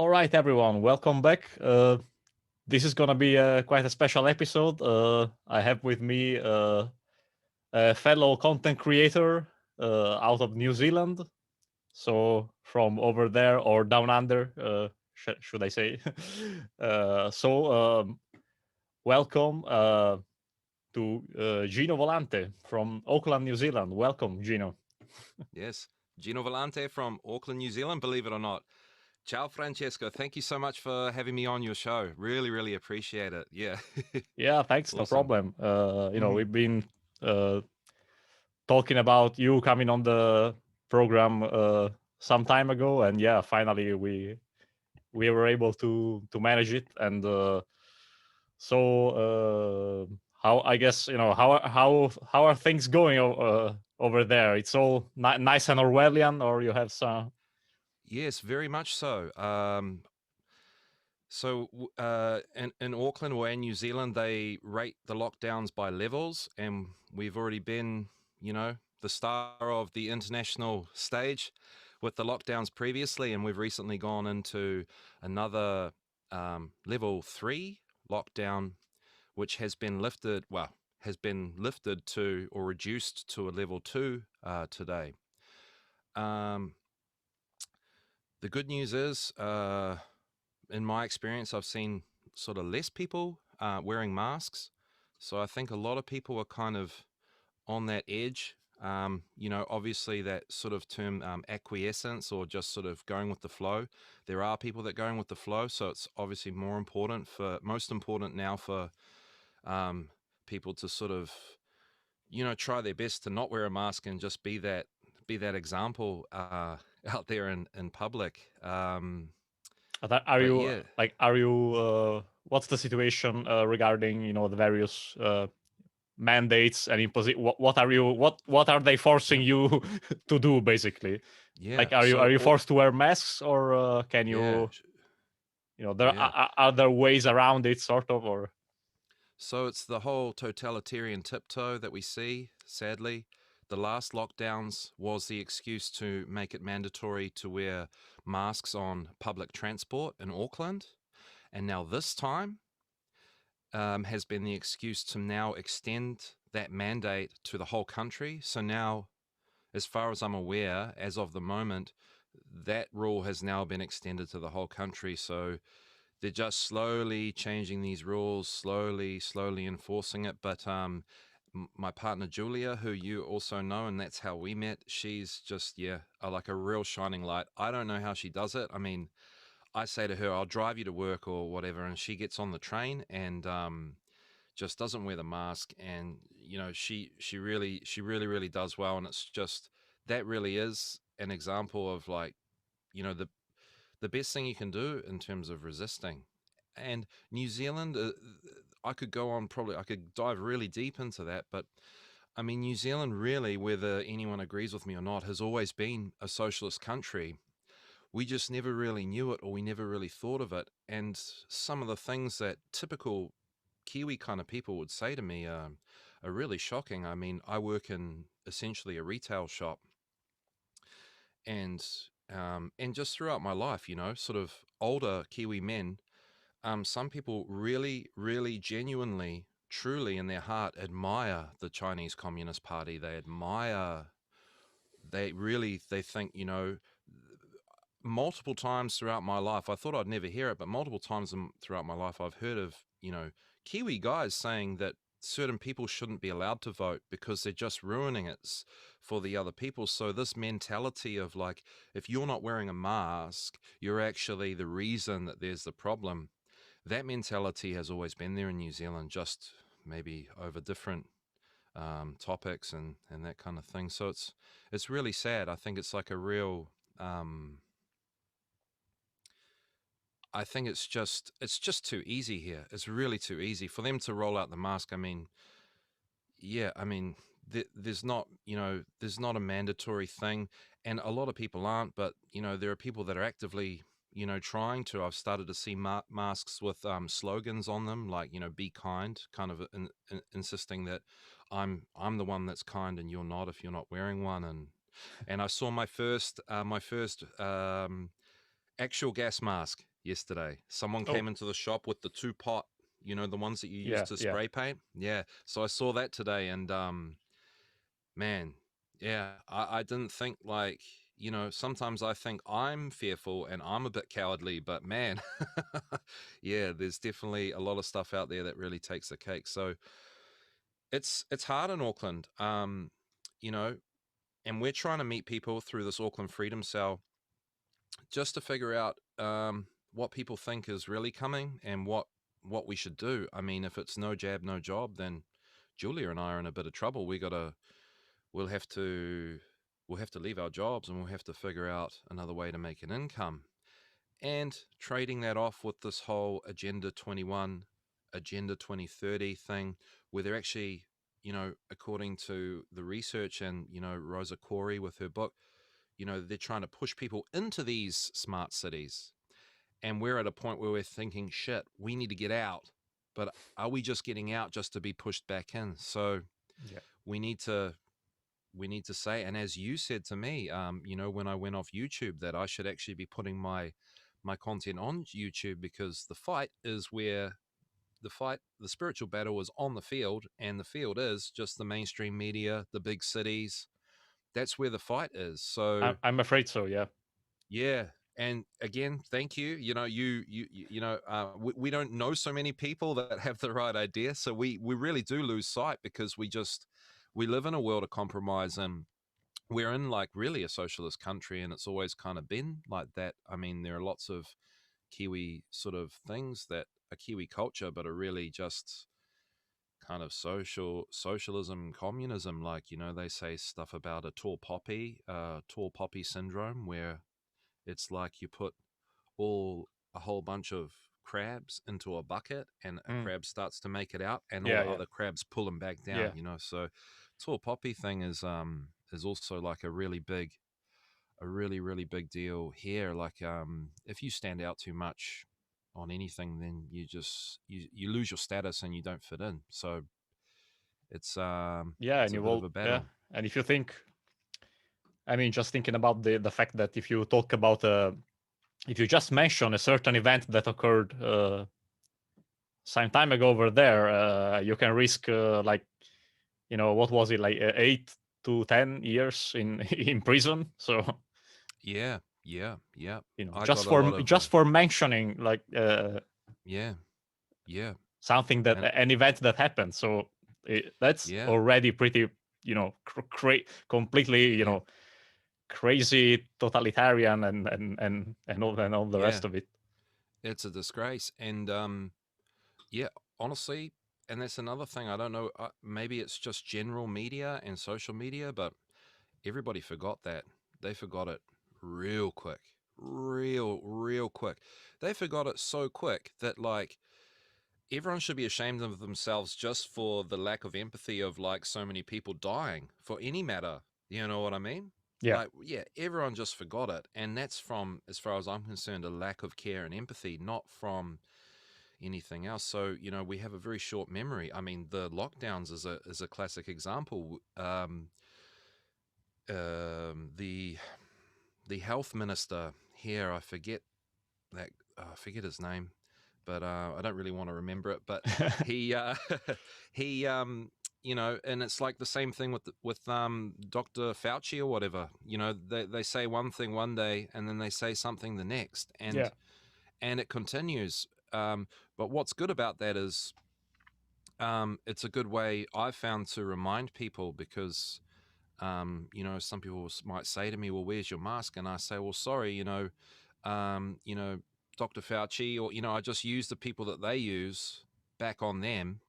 All right, everyone, welcome back. This is gonna be quite a special episode. I have with me a fellow content creator out of New Zealand, so from over there or down under, should I say? Welcome to Gino Volante from Auckland, New Zealand. Welcome, Gino. Yes, Gino Volante from Auckland, New Zealand, believe it or not. Ciao, Francesco. Thank you so much for having me on your show. Really, really appreciate it. Yeah. Yeah, thanks, no Awesome. problem. Mhm. We've been uh, talking about you coming on the program some time ago, and yeah, finally we were able to manage it. And how, I guess, how are things going over there? It's all nice and Orwellian, or you have some? Yes, very much so. In Auckland or in New Zealand, they rate the lockdowns by levels, and we've already been, the star of the international stage with the lockdowns previously, and we've recently gone into another level 3 lockdown, which has been lifted. Well, has been lifted to or reduced to a level 2 today. Um, the good news is, in my experience, I've seen sort of less people wearing masks. So I think a lot of people are kind of on that edge. Obviously that sort of term acquiescence or just sort of going with the flow. There are people that are going with the flow. So it's obviously most important now for um, people to sort of, try their best to not wear a mask and just be that example out there in public. Are But you yeah, are you? What's the situation regarding the various mandates and what are you what are they forcing yep, you to do, basically? yeah. Like, are you forced to wear masks, or can Yeah, you, there yeah. are there ways around it, sort of, or? So it's the whole totalitarian tiptoe that we see, sadly. The last lockdowns was the excuse to make it mandatory to wear masks on public transport in Auckland. And now this time has been the excuse to now extend that mandate to the whole country. So now, as far as I'm aware, as of the moment, that rule has now been extended to the whole country. So they're just slowly changing these rules, slowly enforcing it. But my partner Julia, who you also know, and that's how we met, she's just like a real shining light. I don't know how she does it. I mean, I say to her, I'll drive you to work or whatever, and she gets on the train and just doesn't wear the mask, and she really does well, and it's just that really is an example of, like, the best thing you can do in terms of resisting. And New Zealand, I could dive really deep into that, but I mean, New Zealand really, whether anyone agrees with me or not, has always been a socialist country. We just never really knew it, or we never really thought of it. And some of the things that typical Kiwi kind of people would say to me are really shocking. I mean, I work in essentially a retail shop, and just throughout my life, sort of older Kiwi men, some people really, really genuinely, truly in their heart admire the Chinese Communist Party. They think, multiple times throughout my life, I thought I'd never hear it, but multiple times throughout my life, I've heard of, Kiwi guys saying that certain people shouldn't be allowed to vote because they're just ruining it for the other people. So this mentality of, like, if you're not wearing a mask, you're actually the reason that there's the problem. That mentality has always been there in New Zealand, just maybe over different topics and that kind of thing. So it's really sad. I think it's like a real I think it's just too easy here. It's really too easy for them to roll out the mask. I mean, yeah, I mean, there's not a mandatory thing, and a lot of people aren't. But there are people that are actively, trying to. I've started to see masks with slogans on them, like, "Be kind," kind of insisting that I'm the one that's kind and you're not if you're not wearing one. And I saw my first actual gas mask yesterday. Someone Oh. came into the shop with the 2-pot, you know, the ones that you use Yeah, to yeah. spray paint. Yeah. So I saw that today, and man, yeah, I didn't think, like, you know, sometimes I think I'm fearful and I'm a bit cowardly, but man, yeah, there's definitely a lot of stuff out there that really takes the cake. So it's hard in Auckland, you know, and we're trying to meet people through this Auckland Freedom Cell just to figure out what people think is really coming and what we should do. I mean, if it's no jab, no job, then Julia and I are in a bit of trouble. We'll have to leave our jobs, and we'll have to figure out another way to make an income. And trading that off with this whole Agenda 21, Agenda 2030 thing, where they're actually, you know, according to the research and, you know, Rosa Corey with her book, you know, they're trying to push people into these smart cities. And we're at a point where we're thinking, shit, we need to get out. But are we just getting out just to be pushed back in? So Yeah. we need to say, and as you said to me, you know, when I went off YouTube, that I should actually be putting my content on YouTube, because the fight is where the spiritual battle is on the field, and the field is just the mainstream media, the big cities. That's where the fight is. So I'm afraid so, yeah. yeah. And again, thank you. You know, we don't know so many people that have the right idea. So we really do lose sight, because we live in a world of compromise, and we're in, like, really a socialist country, and it's always kind of been like that. I mean, there are lots of Kiwi sort of things that are Kiwi culture, but are really just kind of socialism, communism. Like, you know, they say stuff about a tall poppy syndrome, where it's like you put a whole bunch of crabs into a bucket, and a Mm. crab starts to make it out, and all Yeah, the yeah. other crabs pull them back down, Yeah. you know. So tall poppy thing is also like a really really big deal here. Like, if you stand out too much on anything, then you lose your status and you don't fit in. So it's Yeah, and a you bit of will, a yeah. battle. And if you think, I mean, just thinking about the fact that if you talk about if you just mention a certain event that occurred some time ago over there, you can risk like, you know, what was it, like 8 to 10 years in in prison. So Yeah. you know, I got a lot of just for mentioning like yeah. something that And an event that happened. So that's yeah. already pretty, you know, completely, you Yeah. know, crazy totalitarian and all the Yeah. rest of it. It's a disgrace. And yeah, honestly, and that's another thing. I don't know. Maybe it's just general media and social media, but everybody forgot that. They forgot it real quick, real quick. They forgot it so quick that, like, everyone should be ashamed of themselves just for the lack of empathy of, like, so many people dying for any matter. You know what I mean? Yeah. Like, yeah, everyone just forgot it. And that's from, as far as I'm concerned, a lack of care and empathy, not from anything else. So, you know, we have a very short memory. I mean, the lockdowns is a classic example. The health minister here, I forget his name, but I don't really want to remember it. But he he you know, and it's like the same thing with Dr. Fauci or whatever. You know, they say one thing one day, and then they say something the next, Yeah. and it continues. But what's good about that is it's a good way, I've found, to remind people, because you know, some people might say to me, well, where's your mask? And I say, well, sorry, you know, Dr. Fauci, or, you know, I just use the people that they use back on them.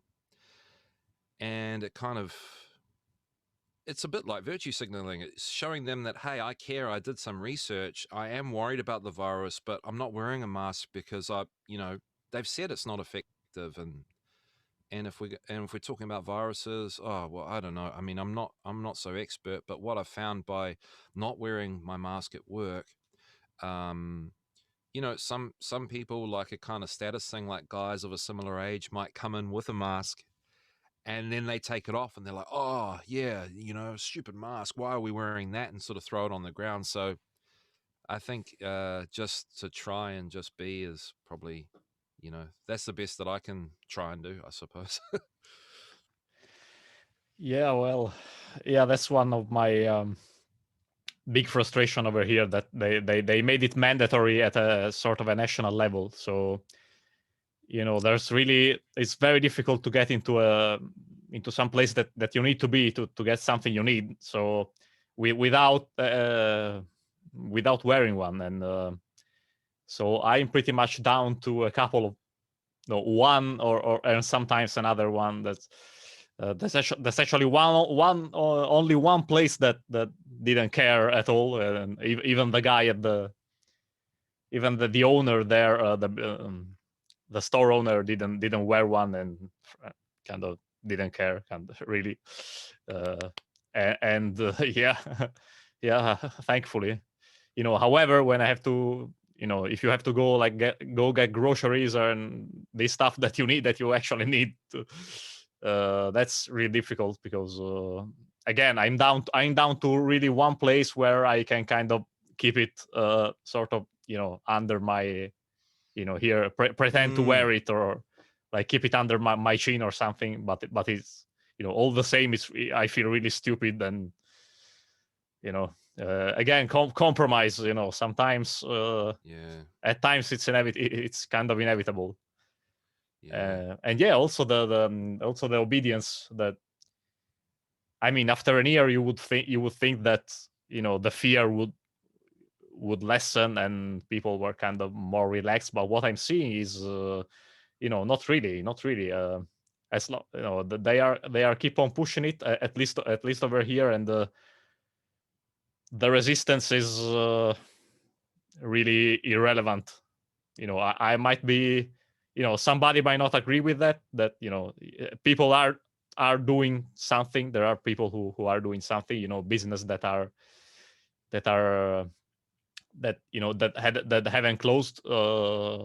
And it's a bit like virtue signaling. It's showing them that, hey, I care. I did some research. I am worried about the virus, but I'm not wearing a mask because you know, they've said it's not effective. And if we're talking about viruses, oh well, I don't know. I mean, I'm not so expert, but what I've found by not wearing my mask at work, you know, some people, like a kind of status thing, like guys of a similar age might come in with a mask, and then they take it off, and they're like, oh yeah, you know, stupid mask. Why are we wearing that? And sort of throw it on the ground. So I think just to try and just be is probably, that's the best that I can try and do, I suppose. Yeah, well, yeah, that's one of my big frustration over here, that they made it mandatory at a sort of a national level. So there's really, it's very difficult to get into some place that you need to be to get something you need. So without wearing one, and so I'm pretty much down to a couple of, one or and sometimes another one. That's actually one only one place that didn't care at all, and even the guy at even the owner there, the store owner didn't wear one, and kind of didn't care, kind of really, and yeah, yeah, thankfully. However, when I have to, if you have to go like get groceries and the stuff that you need, that you actually need to, that's really difficult, because again, I'm down to really one place where I can kind of keep it sort of, under my, here, pretend to wear it, or like keep it under my chin or something, but it's, all the same, I feel really stupid, and again, compromise, sometimes, Yeah. at times it's kind of inevitable. Yeah. And yeah, also also the obedience, that, I mean, after a year, you would think that, the fear would lessen, and people were kind of more relaxed. But what I'm seeing is, not really. As long, they are keep on pushing it, at least over here, and the resistance is really irrelevant. I might be, somebody might not agree with that. That, people are doing something. There are people who are doing something. Business that are that haven't closed,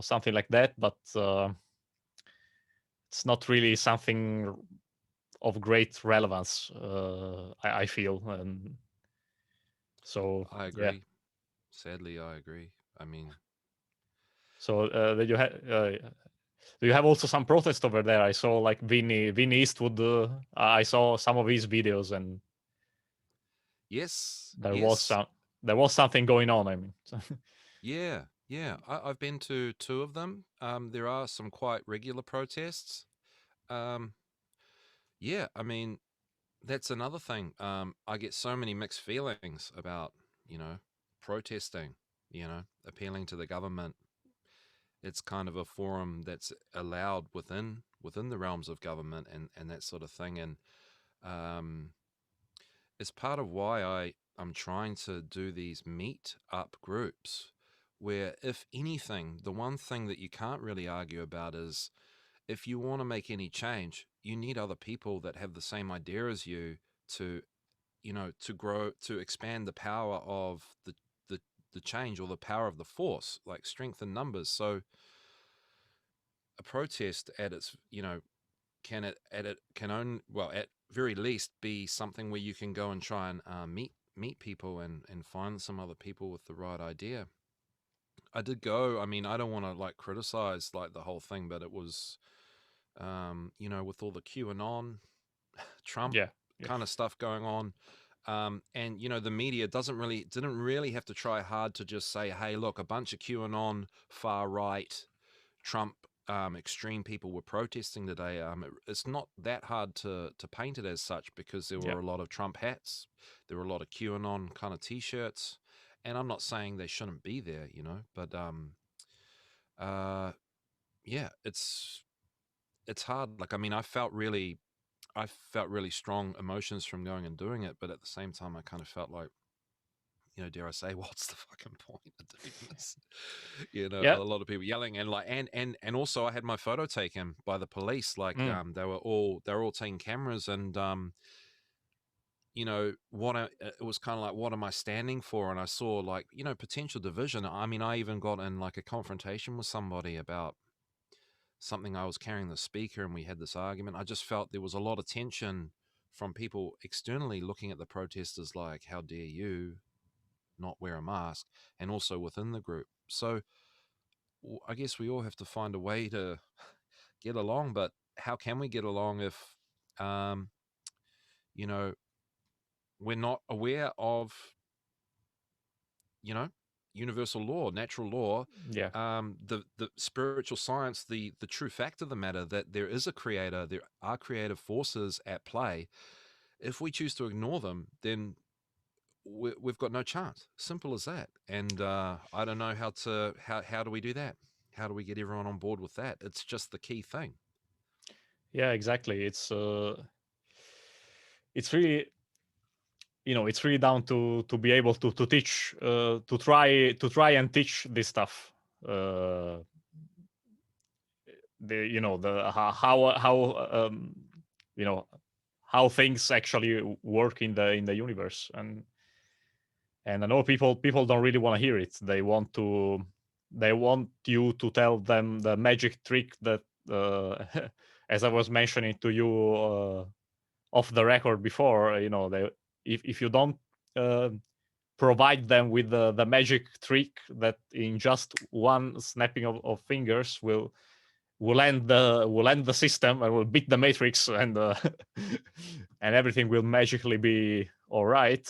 something like that. But it's not really something of great relevance, I feel. And so, I yeah. agree. Sadly, I agree. I mean, So, do you have also some protest over there? I saw like Vinny Eastwood. I saw some of his videos, and yes, there was yes. some there was something going on. I mean, Yeah, yeah. I've been to two of them. There are some quite regular protests. Um, yeah, I mean, that's another thing. I get so many mixed feelings about, protesting, appealing to the government. It's kind of a forum that's allowed within the realms of government and that sort of thing. And um, it's part of why I'm trying to do these meet up groups where, if anything, the one thing that you can't really argue about is, if you want to make any change, you need other people that have the same idea as you to, to grow, to expand the power of the, the change, or the power of the force, like strength in numbers. So a protest at its, can only, well, at very least, be something where you can go and try and meet people and find some other people with the right idea. I did go. I mean, I don't want to like criticize like the whole thing, but it was, with all the QAnon, Trump yeah, yeah, kind of stuff going on. And the media didn't really have to try hard to just say, hey, look, a bunch of QAnon far right Trump extreme people were protesting today. It's not that hard to paint it as such, because there yeah, were a lot of Trump hats, there were a lot of QAnon kind of T-shirts, and I'm not saying they shouldn't be there, but uh, yeah, it's hard. Like, I mean, I felt really strong emotions from going and doing it, but at the same time, I kind of felt like, dare I say, what's the fucking point of doing this? A yeah. lot of people yelling, and like, and also I had my photo taken by the police. Like, Mm. they were all taking cameras, and it was kind of like, what am I standing for? And I saw, like, potential division. I mean, I even got in like a confrontation with somebody about something. I was carrying the speaker, and we had this argument. I just felt there was a lot of tension from people externally looking at the protesters, like, how dare you, not wear a mask, and also within the group. So I guess we all have to find a way to get along, but how can we get along if, you know, we're not aware of, you know, universal law, natural law, Yeah. the spiritual science, the true fact of the matter, that there is a creator, there are creative forces at play. If we choose to ignore them, then we've got no chance. Simple as that. And I don't know how do we do that? How do we get everyone on board with that? It's just the key thing. Yeah, exactly. It's really, it's really down to be able to teach, to try and teach this stuff. The how how things actually work in the universe. And I know people don't really want to hear it. They want you to tell them the magic trick that, as I was mentioning to you off the record before, if you don't uh, provide them with the magic trick that in just one snapping of fingers will end the system and will beat the matrix, and and everything will magically be all right,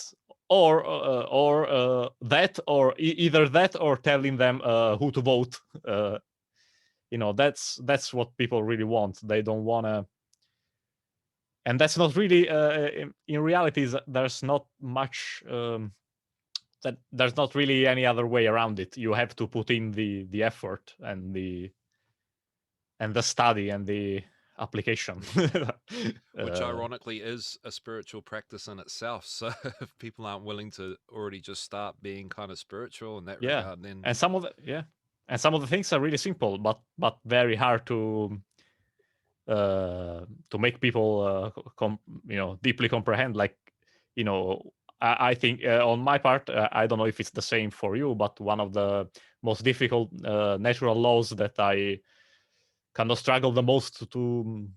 or that, or either that, or telling them who to vote. That's what people really want. They don't want to. And that's not really, in reality, there's not much, that there's not really any other way around it. You have to put in the effort and the study and the application. Which ironically is a spiritual practice in itself. So if people aren't willing to already just start being kind of spiritual in that Yeah, regard, then and some of the things are really simple, but very hard to make people deeply comprehend. Like, I think, on my part, I don't know if it's the same for you, but one of the most difficult natural laws that I kind of struggle the most to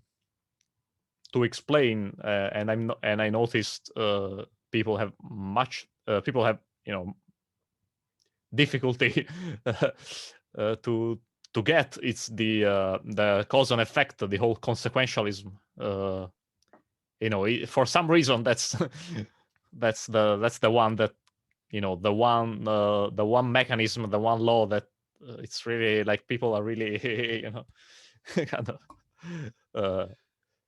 explain, and I noticed people have difficulty to get. It's the cause and effect, the whole consequentialism. For some reason, that's that's the one that, the one mechanism, the one law that, it's really like people are really kind of,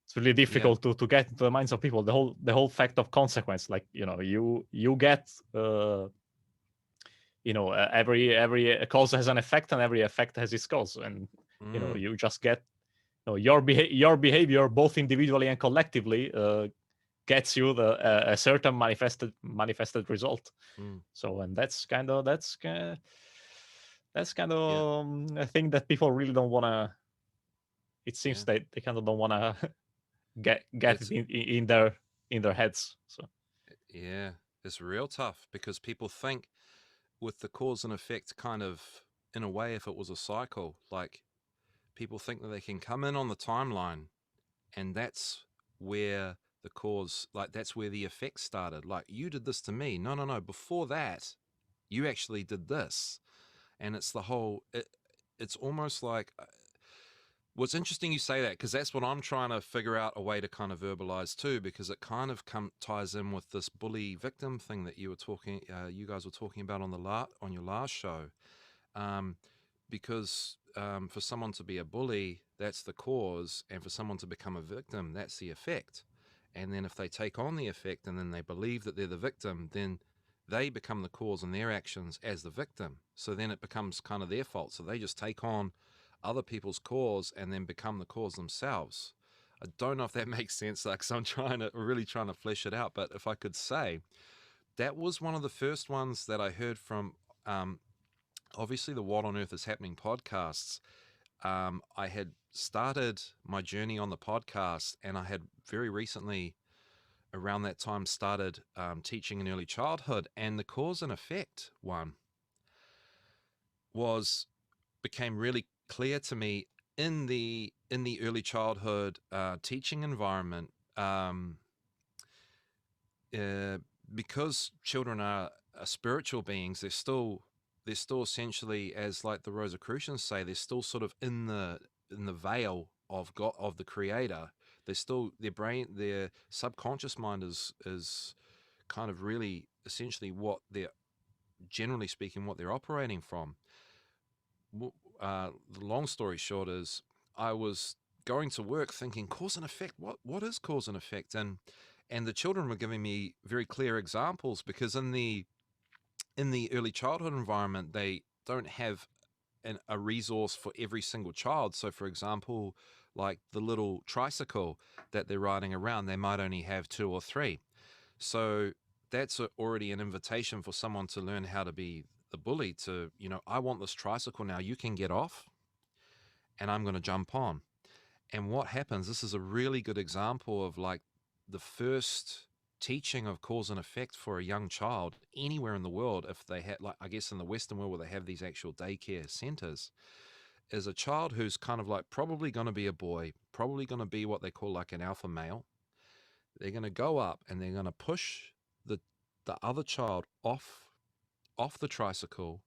it's really yeah, difficult to get into the minds of people, the whole fact of consequence. Like, you get, every cause has an effect, and every effect has its cause. And you just get, your behavior, both individually and collectively, gets you a certain manifested result. mm, So, and that's kind of yeah, a thing that people really don't want to. It seems yeah. that they kind of don't want to get It's it in their heads. So yeah, it's real tough because people think with the cause and effect kind of, in a way, if it was a cycle, like people think that they can come in on the timeline, and that's where the cause, like that's where the effect started. Like, you did this to me. No, no, no. Before that, you actually did this. And it's the whole, it's almost like, what's interesting you say that, because that's what I'm trying to figure out a way to kind of verbalize too, because it kind of ties in with this bully victim thing that you guys were talking about on your last show. Because for someone to be a bully, that's the cause, and for someone to become a victim, that's the effect. And then if they take on the effect and then they believe that they're the victim, then they become the cause in their actions as the victim. So then it becomes kind of their fault. So they just take on other people's cause and then become the cause themselves. I don't know if that makes sense, like, so I'm really trying to flesh it out. But if I could say, that was one of the first ones that I heard from, obviously, the What on Earth is Happening podcasts. I had started my journey on the podcast, and I had very recently, around that time, started teaching in early childhood, and the cause and effect one became really clear to me in the early childhood teaching environment, uh, because children are spiritual beings, they're still essentially, as like the Rosicrucians say, they're still sort of in the veil of God, of the Creator. They're still, their subconscious mind is kind of really essentially what they're, generally speaking, what they're operating from. The long story short is, I was going to work thinking cause and effect. What is cause and effect? And the children were giving me very clear examples, because in the early childhood environment, they don't have a resource for every single child. So, for example, like the little tricycle that they're riding around, they might only have 2 or 3. So that's already an invitation for someone to learn how to be the bully, to, I want this tricycle now, you can get off and I'm going to jump on. And what happens, this is a really good example of like the first teaching of cause and effect for a young child anywhere in the world. If they had, like, I guess in the Western world where they have these actual daycare centers, is a child who's kind of like probably going to be a boy, probably going to be what they call like an alpha male. They're going to go up and they're going to push the other child off the tricycle,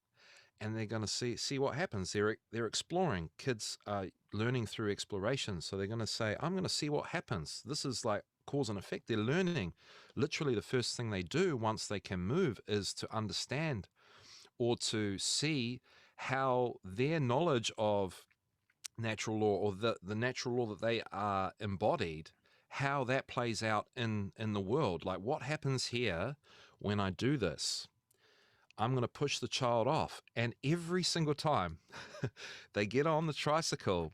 and they're going to see what happens. They're exploring. Kids are learning through exploration. So they're going to say, I'm going to see what happens. This is like cause and effect. They're learning. Literally the first thing they do once they can move is to understand or to see how their knowledge of natural law, or the natural law that they are embodied, how that plays out in the world. Like, what happens here when I do this? I'm going to push the child off. And every single time they get on the tricycle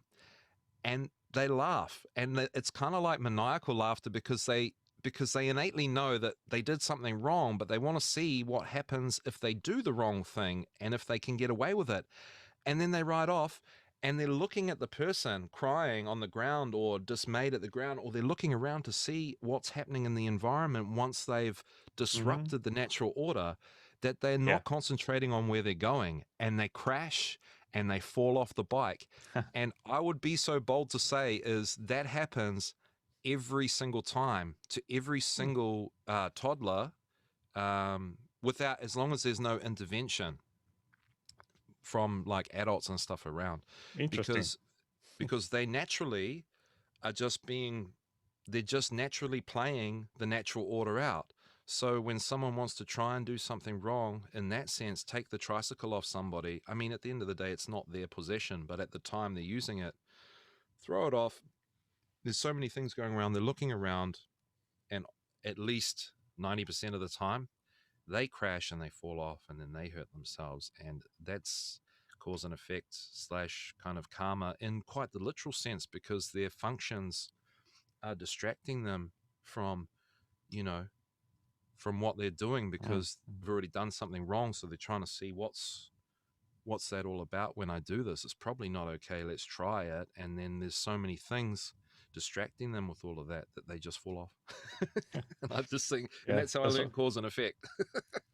and they laugh. And it's kind of like maniacal laughter, because they innately know that they did something wrong, but they want to see what happens if they do the wrong thing and if they can get away with it. And then they ride off and they're looking at the person crying on the ground or dismayed at the ground, or they're looking around to see what's happening in the environment once they've disrupted the natural order, that they're not concentrating on where they're going, and they crash and they fall off the bike. And I would be so bold to say is that happens every single time to every single toddler, without, as long as there's no intervention from like adults and stuff around. Interesting. Because they naturally are they're just naturally playing the natural order out. So when someone wants to try and do something wrong in that sense, take the tricycle off somebody, I mean, at the end of the day, it's not their possession, but at the time they're using it, throw it off. There's so many things going around. They're looking around, and at least 90% of the time, they crash and they fall off, and then they hurt themselves. And that's cause and effect / kind of karma in quite the literal sense, because their functions are distracting them from, from what they're doing, because they've already done something wrong. So they're trying to see what's that all about. When I do this, it's probably not okay. Let's try it. And then there's so many things distracting them with all of that they just fall off. And I just think, and that's how I learned cause and effect.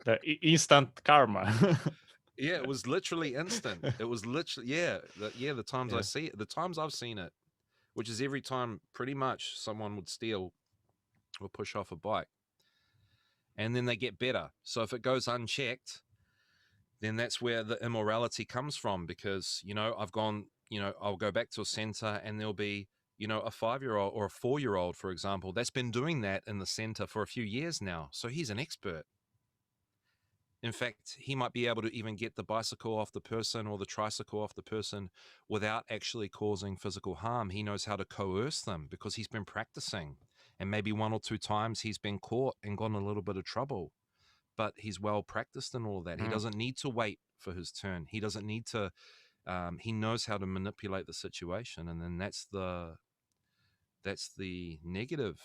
The instant karma. Yeah, it was literally instant. It was literally, the times I see it, the times I've seen it, which is every time pretty much someone would steal or push off a bike, and then they get better. So if it goes unchecked, then that's where the immorality comes from, because, I've gone, I'll go back to a center and there'll be, a 5-year-old or a 4-year-old, for example, that's been doing that in the center for a few years now. So he's an expert. In fact, he might be able to even get the bicycle off the person or the tricycle off the person without actually causing physical harm. He knows how to coerce them because he's been practicing. And maybe 1 or 2 times he's been caught and gotten a little bit of trouble. But he's well practiced in all of that. He doesn't need to wait for his turn. He doesn't need to, he knows how to manipulate the situation. And then that's the negative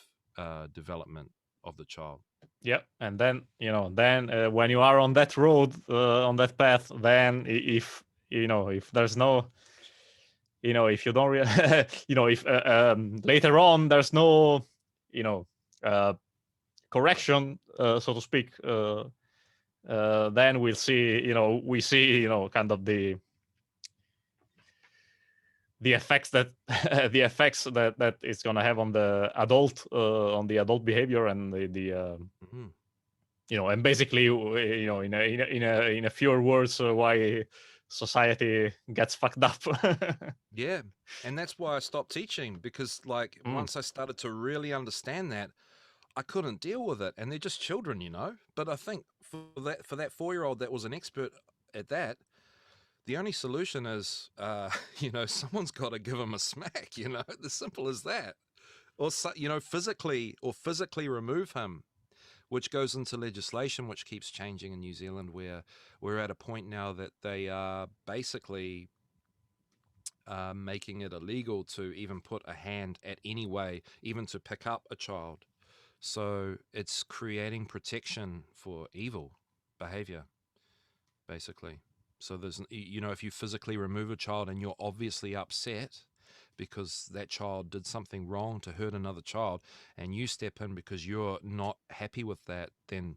development of the child. Yeah, and then when you are on that road, on that path, then if there's no, if you don't really, if later on there's no, correction, so to speak, then we'll see, we see, kind of the effects that that it's going to have on the adult behavior and the and basically, in a fewer words, why society gets fucked up. Yeah. And that's why I stopped teaching, because like once I started to really understand that, I couldn't deal with it. And they're just children, But I think for that 4-year-old that was an expert at that, the only solution is, someone's got to give him a smack, as simple as that. Or, physically remove him, which goes into legislation, which keeps changing in New Zealand, where we're at a point now that they are basically making it illegal to even put a hand at any way, even to pick up a child. So it's creating protection for evil behavior, basically. So there's, if you physically remove a child and you're obviously upset because that child did something wrong to hurt another child, and you step in because you're not happy with that, then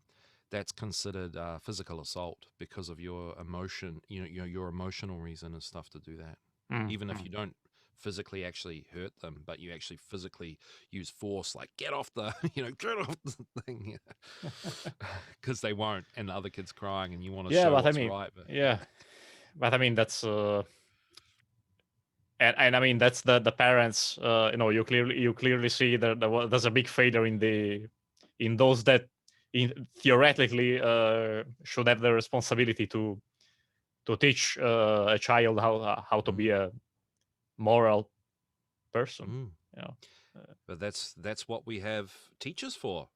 that's considered physical assault because of your emotion, your emotional reason and stuff to do that. Even if you don't physically actually hurt them, but you actually physically use force, like get off the, get off the thing, because they won't, and the other kid's crying, and you want to show what's right. But but I mean that's and I mean that's the parents. You clearly see that there's a big failure in those that theoretically should have the responsibility to teach a child how to be a moral person. But that's what we have teachers for.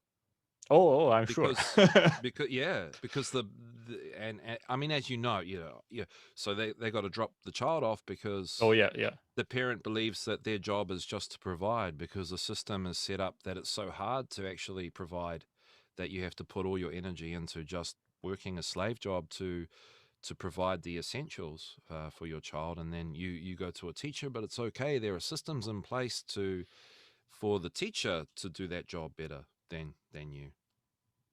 Oh, I'm sure. because and I mean, as so they got to drop the child off because the parent believes that their job is just to provide, because the system is set up that it's so hard to actually provide that you have to put all your energy into just working a slave job to provide the essentials for your child, and then you go to a teacher, but it's okay. There are systems in place for the teacher to do that job better than you,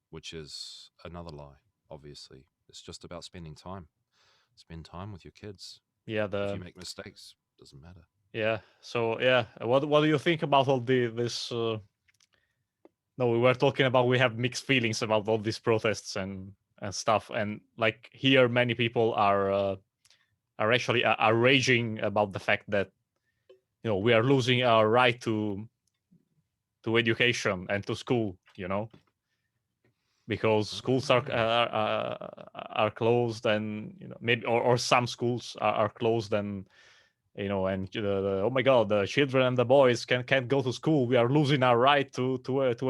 which is another lie. Obviously, it's just about spending time. Spend time with your kids. If you make mistakes, doesn't matter. Yeah. So what do you think about all this? No, we were talking about, we have mixed feelings about all these protests and stuff, and like here many people are actually are raging about the fact that we are losing our right to education and to school, because schools are closed, and maybe or some schools are closed, and and oh my god, the children and the boys can't go to school. We are losing our right to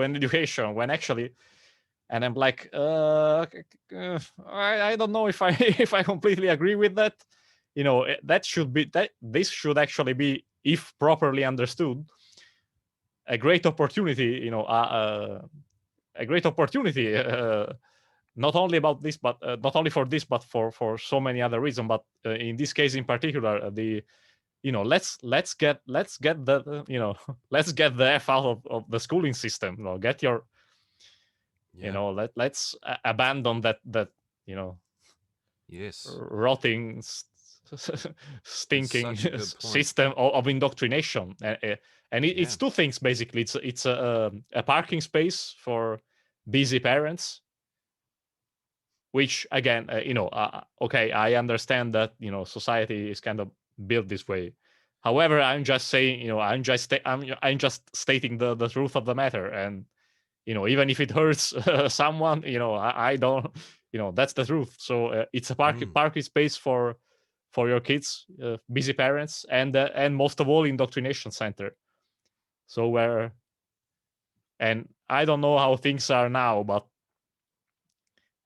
an education, when actually, and I'm like, I don't know if I if I completely agree with that. That should be that this should actually be, if properly understood, a great opportunity. A great opportunity. Not only about this, but not only for this, but for so many other reasons. But in this case in particular, let's get the let's get the f out of the schooling system. Get your let's abandon that yes rotting stinking system of indoctrination, and it's two things basically. It's a parking space for busy parents, which again, okay, I understand that society is kind of built this way. However, I'm just saying, I'm just stating the truth of the matter, and even if it hurts someone, I don't, that's the truth. So it's a parking space for your kids, busy parents, and most of all, indoctrination center. So and I don't know how things are now, but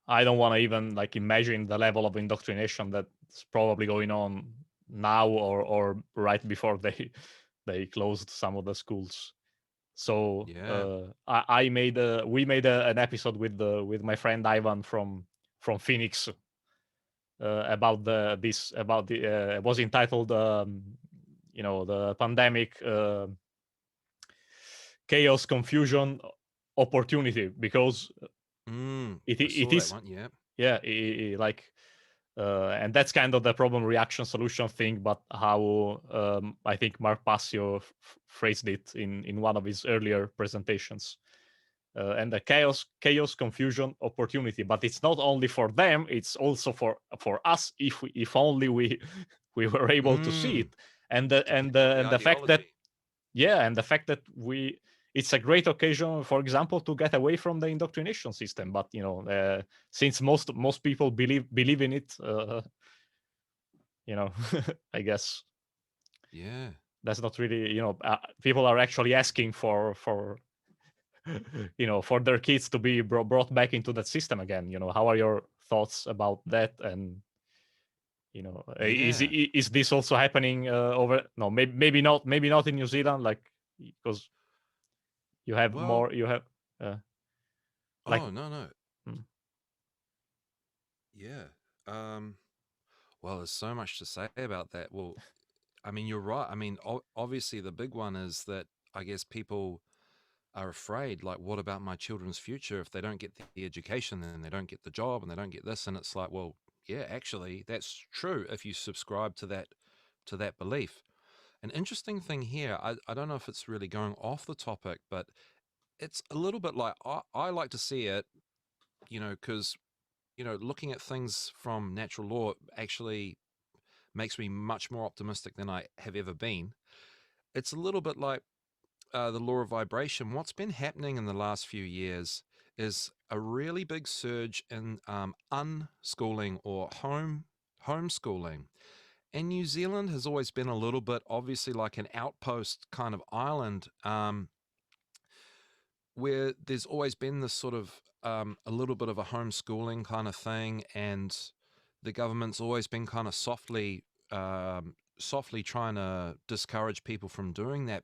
I don't want to even like imagine the level of indoctrination that's probably going on now or right before they closed some of the schools. So we made an episode with my friend Ivan from Phoenix about it was entitled the pandemic, chaos, confusion, opportunity, because it is like and that's kind of the problem reaction solution thing, but how I think Mark Passio phrased it in one of his earlier presentations. and the chaos, confusion, opportunity. But it's not only for them; it's also for us. If only we we were able to see it, and the fact that and the fact that it's a great occasion, for example, to get away from the indoctrination system. But since most people believe in it, I guess that's not really people are actually asking for for their kids to be brought back into that system again. How are your thoughts about that? And is this also happening over? No, maybe not in New Zealand, like, because you have more. You have like. Oh no. Hmm. Yeah. Well, there's so much to say about that. Well, I mean, you're right. I mean, obviously, the big one is that I guess people are afraid, like, what about my children's future? If they don't get the education, then they don't get the job and they don't get this. And it's like, well, yeah, actually, that's true if you subscribe to that belief. An interesting thing here, I don't know if it's really going off the topic, but it's a little bit like I like to see it, because, looking at things from natural law actually makes me much more optimistic than I have ever been. It's a little bit like the law of vibration. What's been happening in the last few years is a really big surge in unschooling or homeschooling. And New Zealand has always been a little bit, obviously, like an outpost kind of island, where there's always been this sort of a little bit of a homeschooling kind of thing, and the government's always been kind of softly trying to discourage people from doing that,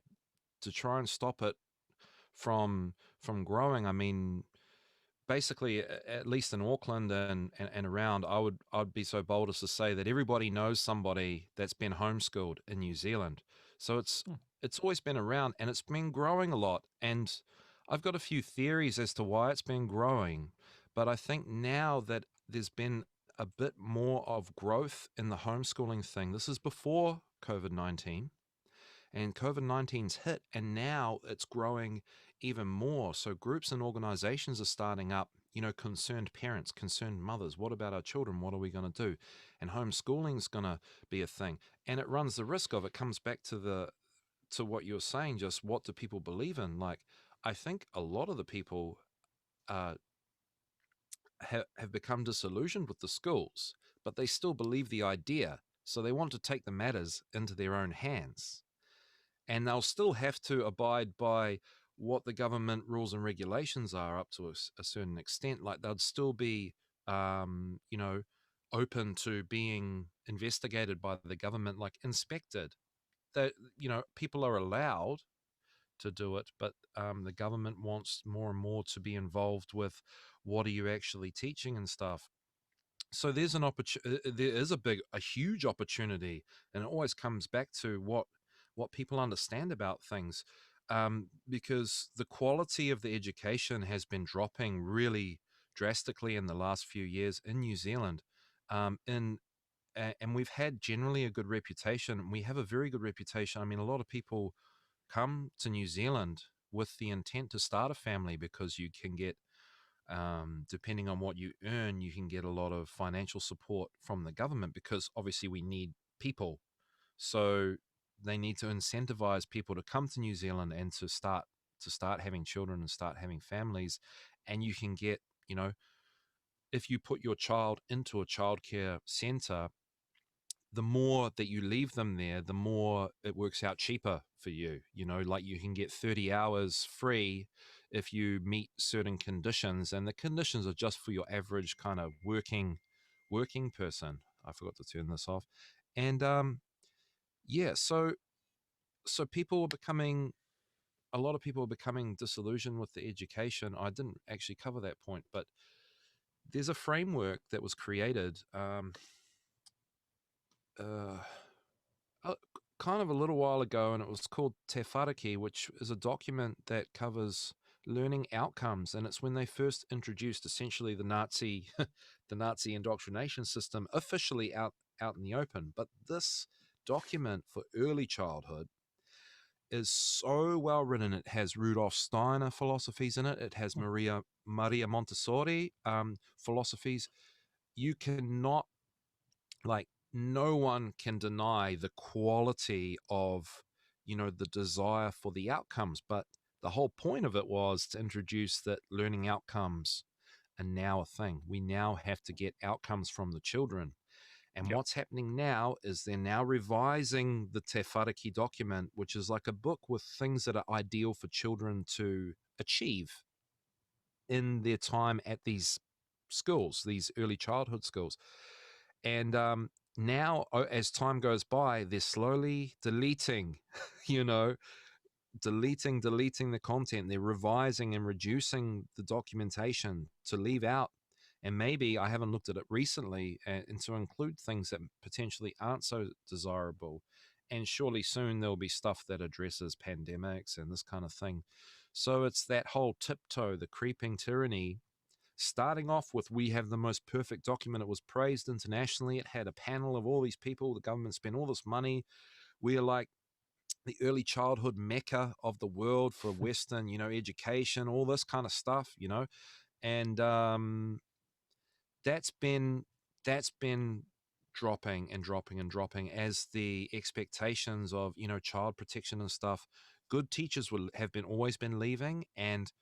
to try and stop it from growing. I mean, basically, at least in Auckland and around, I'd be so bold as to say that everybody knows somebody that's been homeschooled in New Zealand. So it's always been around, and it's been growing a lot. And I've got a few theories as to why it's been growing, but I think now that there's been a bit more of growth in the homeschooling thing. This is before COVID-19, and COVID-19's hit, and now it's growing even more. So groups and organizations are starting up, concerned parents, concerned mothers. What about our children? What are we going to do? And homeschooling is going to be a thing. And it runs the risk of, it comes back to what you're saying, just what do people believe in? Like, I think a lot of the people have become disillusioned with the schools, but they still believe the idea. So they want to take the matters into their own hands. And they'll still have to abide by what the government rules and regulations are up to a certain extent. Like, they'd still be, open to being investigated by the government, like inspected. That, people are allowed to do it, but the government wants more and more to be involved with what are you actually teaching and stuff. So there's an there is a huge opportunity, and it always comes back to what people understand about things, because the quality of the education has been dropping really drastically in the last few years in New Zealand, in and we've had generally a good reputation. We have a very good reputation. I mean, a lot of people come to New Zealand with the intent to start a family because you can get, depending on what you earn, you can get a lot of financial support from the government, because obviously we need people. So they need to incentivize people to come to New Zealand and to start having children and start having families. And you can get, if you put your child into a childcare center, the more that you leave them there, the more it works out cheaper for you. Like, you can get 30 hours free if you meet certain conditions, and the conditions are just for your average kind of working person. I forgot to turn this off. And yeah, so people are becoming a lot of people are becoming disillusioned with the education. I didn't actually cover that point, but there's a framework that was created, uh, uh, kind of a little while ago, and it was called Te Wharaki, which is a document that covers learning outcomes. And it's when they first introduced essentially the Nazi the Nazi indoctrination system officially out in the open. But this document for early childhood is so well written. It has Rudolf Steiner philosophies in it. It has Maria Montessori philosophies. You cannot, like, no one can deny the quality of, the desire for the outcomes. But the whole point of it was to introduce that learning outcomes are now a thing. We now have to get outcomes from the children. And what's happening now is they're now revising the Te Wharaki document, which is like a book with things that are ideal for children to achieve in their time at these schools, these early childhood schools. And now, as time goes by, they're slowly deleting, deleting the content. They're revising and reducing the documentation to leave out, and maybe I haven't looked at it recently, and to include things that potentially aren't so desirable. And surely soon there'll be stuff that addresses pandemics and this kind of thing. So it's that whole tiptoe, the creeping tyranny, starting off with, we have the most perfect document. It was praised internationally. It had a panel of all these people. The government spent all this money. We are like the early childhood mecca of the world for Western, education, all this kind of stuff, and that's been dropping and dropping and dropping as the expectations of, child protection and stuff. Good teachers have always been leaving, and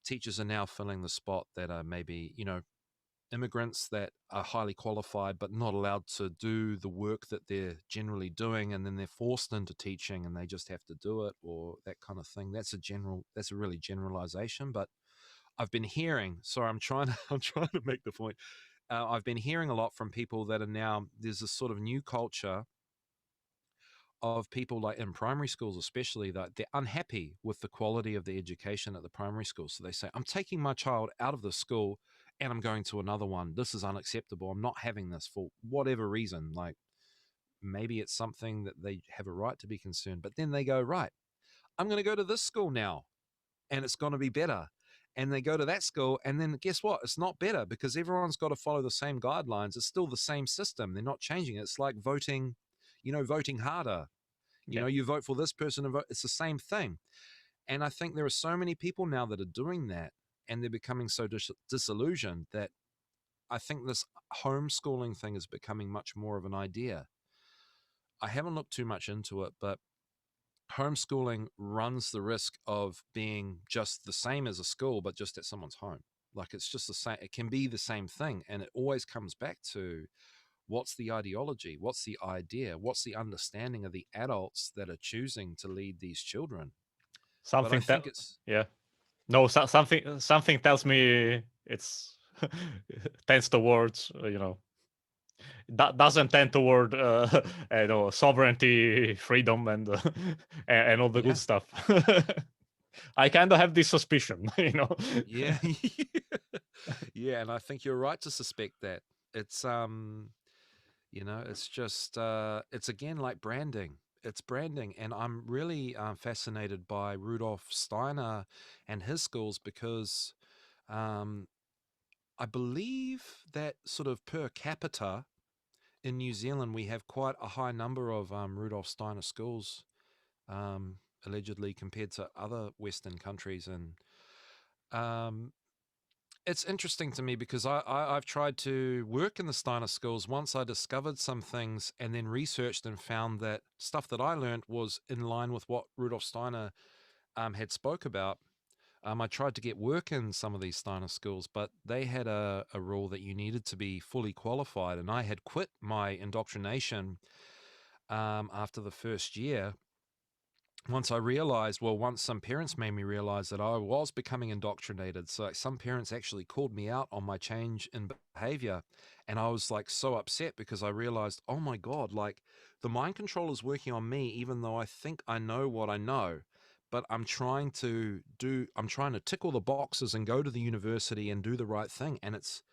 teachers are now filling the spot that are maybe, immigrants that are highly qualified but not allowed to do the work that they're generally doing, and then they're forced into teaching and they just have to do it, or that kind of thing. That's a really generalization, but I've been hearing, sorry, I'm trying to make the point. I've been hearing a lot from people that are now, there's this sort of new culture of people, like in primary schools especially, that they're unhappy with the quality of the education at the primary school. So they say, I'm taking my child out of the school and I'm going to another one. This is unacceptable. I'm not having this for whatever reason. Like, maybe it's something that they have a right to be concerned. But then they go, right, I'm going to go to this school now and it's going to be better. And they go to that school, and then guess what? It's not better because everyone's got to follow the same guidelines. It's still the same system. They're not changing it. It's like voting, voting harder. You vote for this person and vote. It's the same thing. And I think there are so many people now that are doing that, and they're becoming so disillusioned that I think this homeschooling thing is becoming much more of an idea. I haven't looked too much into it, but homeschooling runs the risk of being just the same as a school, but just at someone's home. Like, it's just the same. It can be the same thing. And it always comes back to, what's the ideology? What's the idea? What's the understanding of the adults that are choosing to lead these children? But I Something think it's, no, something tells me it's tends towards, that doesn't tend toward sovereignty, freedom, and and all the good yeah, stuff. I kind of have this suspicion, yeah, yeah. And I think you're right to suspect that. It's, it's just, it's again like branding. It's branding. And I'm really fascinated by Rudolf Steiner and his schools because I believe that sort of per capita in New Zealand, we have quite a high number of Rudolf Steiner schools, allegedly, compared to other Western countries. And it's interesting to me because I've tried to work in the Steiner schools once I discovered some things and then researched and found that stuff that I learned was in line with what Rudolf Steiner had spoke about. I tried to get work in some of these Steiner schools, but they had a rule that you needed to be fully qualified. And I had quit my indoctrination after the first year. Once some parents made me realize that I was becoming indoctrinated. So some parents actually called me out on my change in behavior. And I was like so upset because I realized, oh my God, like, the mind control is working on me, even though I think I know what I know. But I'm trying to tick all the boxes and go to the university and do the right thing. And it's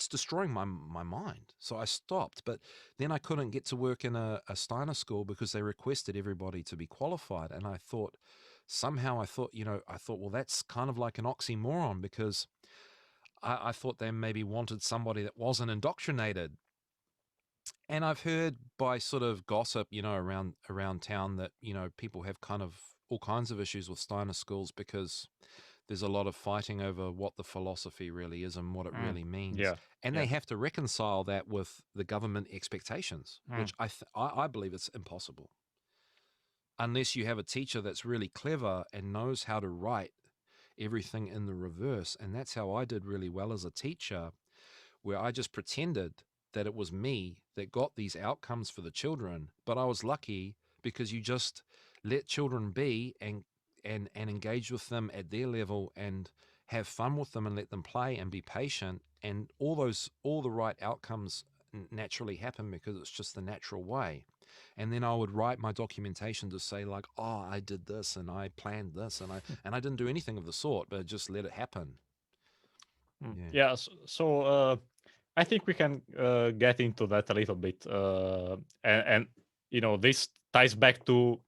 destroying my mind. So I stopped. But then I couldn't get to work in a Steiner school because they requested everybody to be qualified. And I thought, well, that's kind of like an oxymoron because I thought they maybe wanted somebody that wasn't indoctrinated. And I've heard by sort of gossip, around town that, people have kind of all kinds of issues with Steiner schools because there's a lot of fighting over what the philosophy really is and what it really means. Yeah. And Yeah. they have to reconcile that with the government expectations, which I believe it's impossible. Unless you have a teacher that's really clever and knows how to write everything in the reverse. And that's how I did really well as a teacher, where I just pretended that it was me that got these outcomes for the children. But I was lucky because you just let children be and engage with them at their level and have fun with them and let them play and be patient, and all the right outcomes naturally happen because it's just the natural way. And then I would write my documentation to say like, oh, I did this and I planned this and I didn't do anything of the sort, but just let it happen. Yeah. So I think we can get into that a little bit, and this ties back to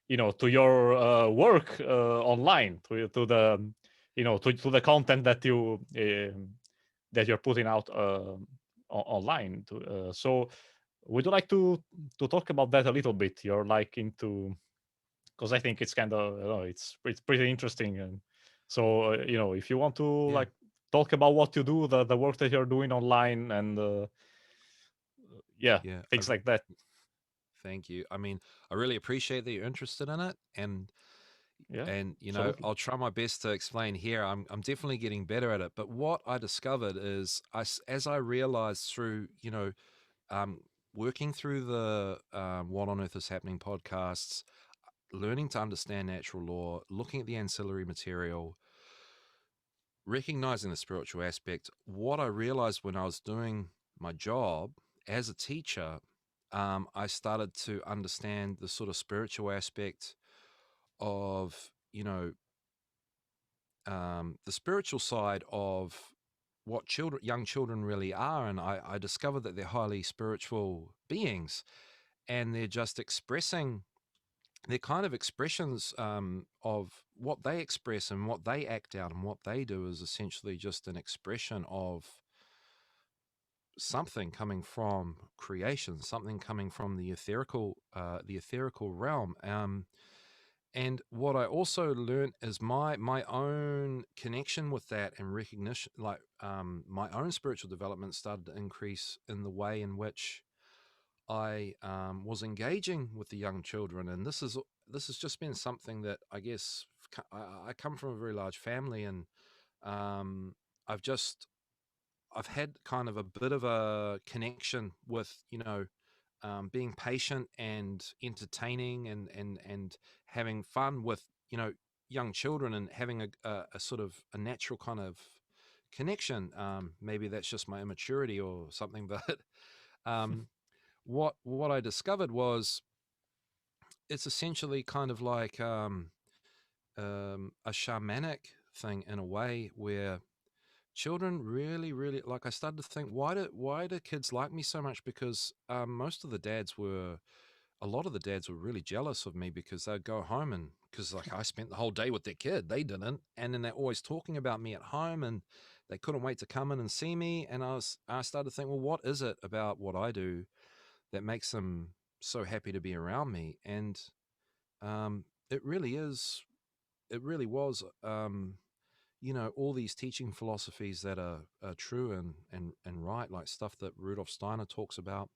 to your work online, to the to the content that you're putting out online. So would you like to talk about that a little bit? You're like into, because I think it's kind of it's pretty interesting, and so if you want to Yeah. like talk about what you do, the work that you're doing online, and yeah, Yeah. things like that. Thank you. I mean, I really appreciate that you're interested in it, and Yeah, I'll absolutely. try my best to explain here. I'm definitely getting better at it. But what I discovered is, as I realized through um, working through the What on Earth is Happening podcasts, learning to understand natural law, looking at the ancillary material, recognizing the spiritual aspect, what I realized when I was doing my job as a teacher, I started to understand the sort of spiritual aspect of, the spiritual side of what young children really are. And I discovered that they're highly spiritual beings, and they're just expressing, they're kind of expressions of what they express, and what they act out and what they do is essentially just an expression of something coming from creation, something coming from the etherical realm. And what I also learned is my own connection with that and recognition, like my own spiritual development started to increase in the way in which I was engaging with the young children. And this has just been something that I guess I come from a very large family, and um, I've just I've had kind of a bit of a connection with, being patient and entertaining and having fun with, young children, and having a sort of a natural kind of connection. Maybe that's just my immaturity or something, but um, what I discovered was it's essentially kind of like a shamanic thing in a way, where children really, really, like, I started to think, why do kids like me so much? Because a lot of the dads were really jealous of me because they'd go home, and because like I spent the whole day with their kid, they didn't, and then they're always talking about me at home, and they couldn't wait to come in and see me. And I started to think, well, what is it about what I do that makes them so happy to be around me? And it really is, it really was. All these teaching philosophies that are true and right, like stuff that Rudolf Steiner talks about,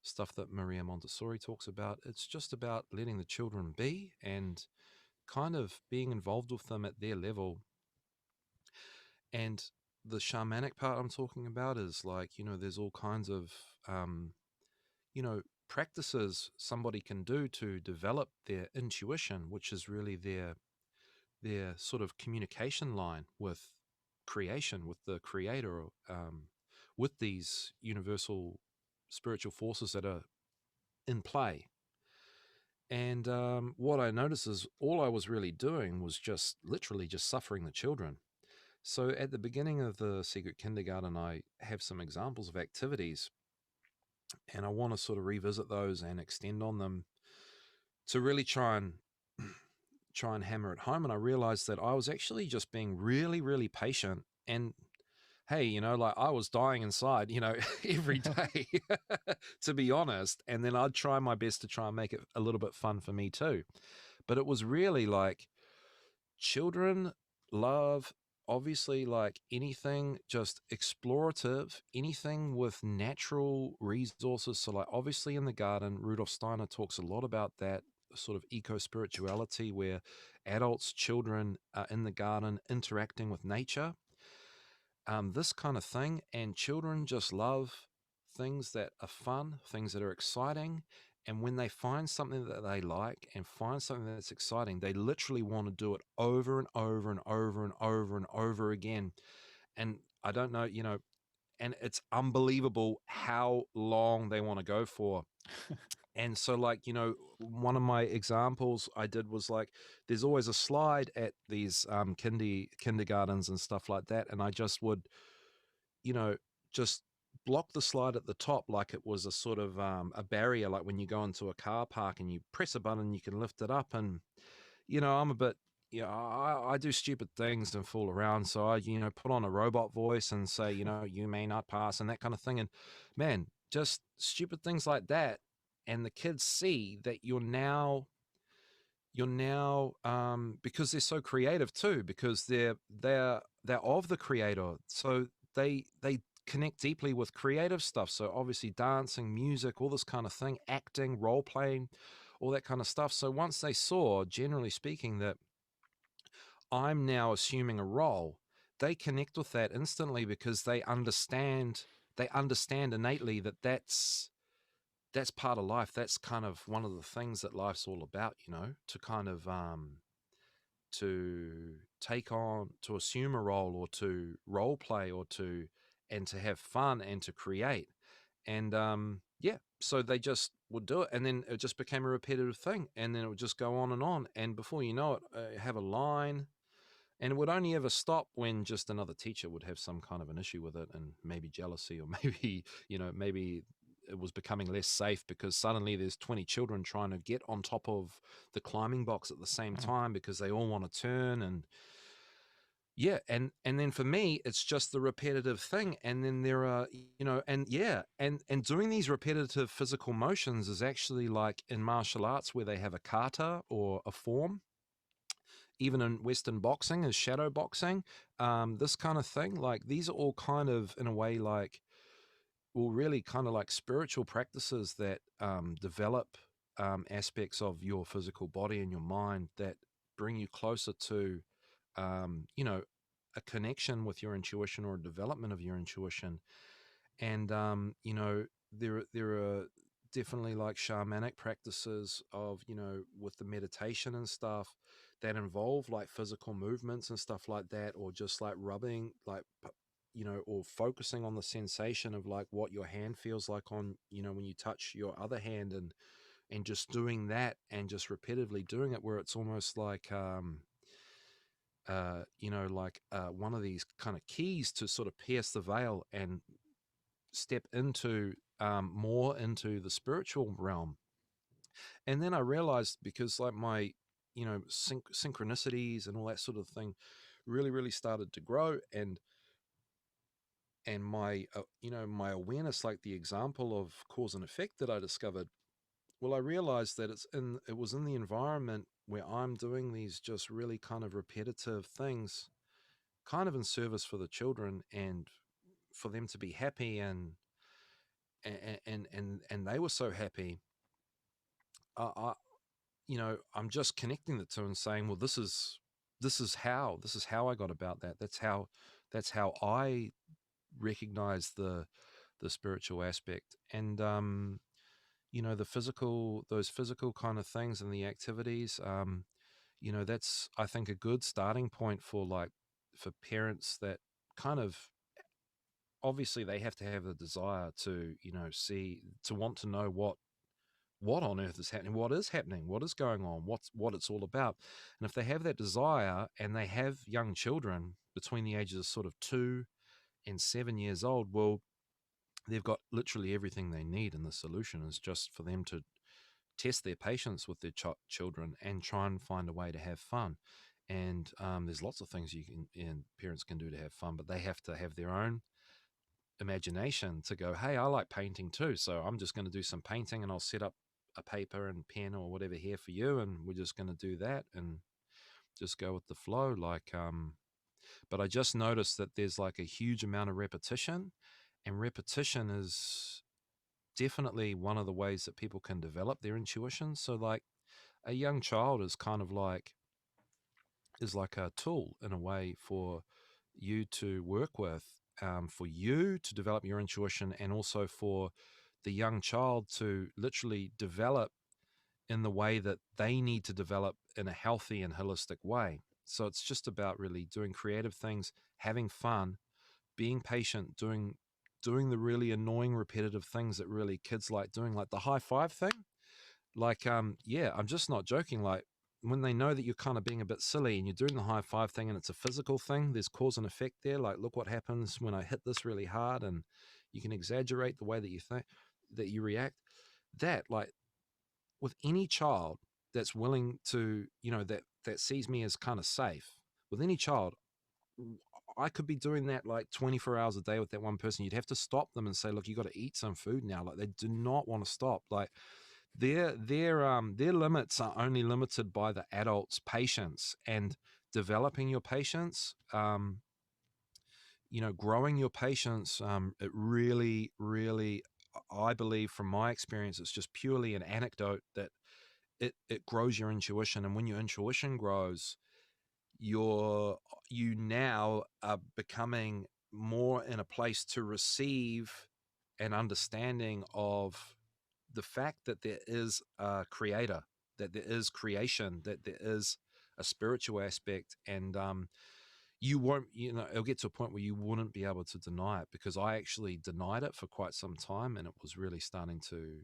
stuff that Maria Montessori talks about. It's just about letting the children be and kind of being involved with them at their level. And the shamanic part I'm talking about is like, there's all kinds of, um, you know, practices somebody can do to develop their intuition, which is really their sort of communication line with creation, with the creator, with these universal spiritual forces that are in play. And what I noticed is all I was really doing was just literally just suffering the children. So at the beginning of the Secret Kindergarten, I have some examples of activities, and I want to sort of revisit those and extend on them to really try and hammer it home. And I realized that I was actually just being really, really patient and hey, like I was dying inside, every day, to be honest. And then I'd try my best to try and make it a little bit fun for me too. But it was really like children love, obviously, like anything just explorative, anything with natural resources. So, like, obviously, in the garden, Rudolf Steiner talks a lot about that sort of eco spirituality where adults, children are in the garden interacting with nature, this kind of thing. And children just love things that are fun, things that are exciting. And when they find something that they like and find something that's exciting, they literally want to do it over and over and over and over and over again. And I don't know, and it's unbelievable how long they want to go for. And so, like, one of my examples I did was like, there's always a slide at these kindergartens and stuff like that. And I just would, you know, just block the slide at the top like it was a sort of a barrier, like when you go into a car park and you press a button, you can lift it up. And, I'm a bit, I do stupid things and fool around. So I, put on a robot voice and say, you may not pass and that kind of thing. And man, just stupid things like that. And the kids see that you're now because they're so creative too, because they're of the creator, so they connect deeply with creative stuff. So obviously dancing, music, all this kind of thing, acting, role playing, all that kind of stuff. So once they saw, generally speaking, that I'm now assuming a role, they connect with that instantly because they understand innately that that's part of life. That's kind of one of the things that life's all about, to kind of to take on, to assume a role, or to role play, or to have fun and to create. And yeah, so they just would do it, and then it just became a repetitive thing, and then it would just go on, and before you know it, have a line. And it would only ever stop when just another teacher would have some kind of an issue with it, and maybe jealousy, or maybe it was becoming less safe because suddenly there's 20 children trying to get on top of the climbing box at the same time because they all want to turn. And yeah, and then for me, it's just the repetitive thing. And then there are, and yeah, and doing these repetitive physical motions is actually like in martial arts where they have a kata or a form. Even in Western boxing is shadow boxing, this kind of thing. Like these are all kind of, in a way, like, well, really kind of like spiritual practices that develop aspects of your physical body and your mind that bring you closer to, a connection with your intuition or a development of your intuition. And, there are definitely like shamanic practices of, with the meditation and stuff that involve like physical movements and stuff like that, or just like rubbing, like, or focusing on the sensation of like what your hand feels like on, when you touch your other hand, and just doing that and just repetitively doing it, where it's almost like, one of these kind of keys to sort of pierce the veil and step into more into the spiritual realm. And then I realized, because like my, synchronicities and all that sort of thing really, really started to grow, and my, my awareness, like the example of cause and effect that I discovered, well, I realized that it was in the environment where I'm doing these just really kind of repetitive things, kind of in service for the children and for them to be happy, and they were so happy. I I'm just connecting the two and saying, well, this is how I got about that. That's how I recognize the spiritual aspect. And those physical kind of things and the activities, that's, I think, a good starting point for parents that kind of, obviously they have to have the desire to, to want to know what on earth is happening, what is happening, what is going on, what it's all about. And if they have that desire and they have young children between the ages of sort of 2 and 7 years old, well, they've got literally everything they need, and the solution is just for them to test their patience with their children and try and find a way to have fun. And there's lots of things you can and parents can do to have fun, but they have to have their own imagination to go, hey, I like painting too, so I'm just going to do some painting, and I'll set up a paper and pen or whatever here for you, and we're just going to do that and just go with the flow. But I just noticed that there's like a huge amount of repetition, and repetition is definitely one of the ways that people can develop their intuition. So like a young child is kind of like is like a tool in a way for you to work with, for you to develop your intuition, and also for the young child to literally develop in the way that they need to develop in a healthy and holistic way. So it's just about really doing creative things, having fun, being patient, doing the really annoying repetitive things that really kids like doing, like the high five thing. Like yeah, I'm just not joking. Like when they know that you're kind of being a bit silly and you're doing the high five thing and it's a physical thing, there's cause and effect there. Like, look what happens when I hit this really hard, and you can exaggerate the way that you think, that you react. That, like, with any child that's willing to, that sees me as kind of safe, with any child, I could be doing that like 24 hours a day with that one person. You'd have to stop them and say, look, you got to eat some food now. Like, they do not want to stop. Like, their limits are only limited by the adult's patience, and developing your patience, growing your patience. It really, really, I believe from my experience, it's just purely an anecdote that it grows your intuition. And when your intuition grows, you now are becoming more in a place to receive an understanding of the fact that there is a creator, that there is creation, that there is a spiritual aspect. And you won't, it'll get to a point where you wouldn't be able to deny it, because I actually denied it for quite some time, and it was really starting to,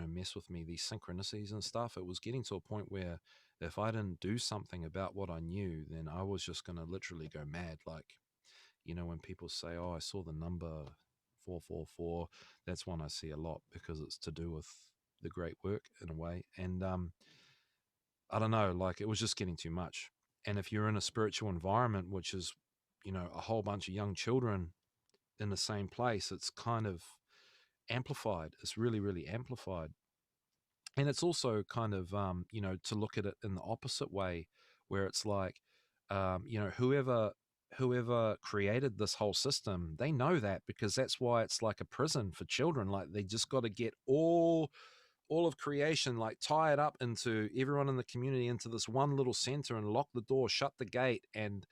mess with me, these synchronicities and stuff. It was getting to a point where if I didn't do something about what I knew, then I was just going to literally go mad. Like, when people say, oh, I saw the number 444, that's one I see a lot, because it's to do with the great work in a way. And I don't know, like, it was just getting too much. And if you're in a spiritual environment, which is, a whole bunch of young children in the same place, it's kind of amplified. It's really, really amplified. And it's also kind of, to look at it in the opposite way, where it's like, whoever created this whole system, they know that, because that's why it's like a prison for children. Like, they just got to get all of creation, like, tie it up into everyone in the community into this one little center, and lock the door, shut the gate, and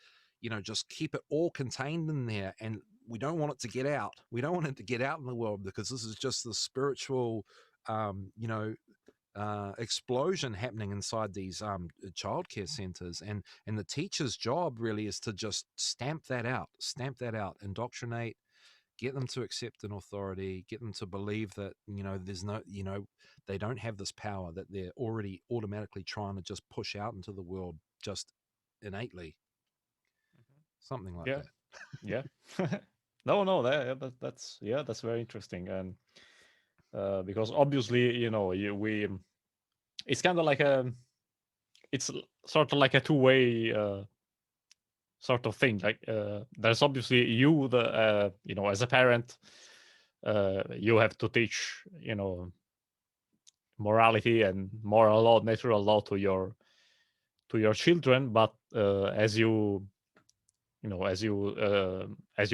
just keep it all contained in there. And we don't want it to get out. We don't want it to get out in the world, because this is just the spiritual um, you know explosion happening inside these childcare centers. And the teacher's job really is to just stamp that out, indoctrinate, get them to accept an authority, get them to believe that, there's no, they don't have this power that they're already automatically trying to just push out into the world just innately. Something like Yeah, that. yeah. No, that's very interesting. And because obviously, it's kind of like it's sort of like a two-way sort of thing. Like, there's obviously you, as a parent, you have to teach, morality and moral law, natural law to your children. But as you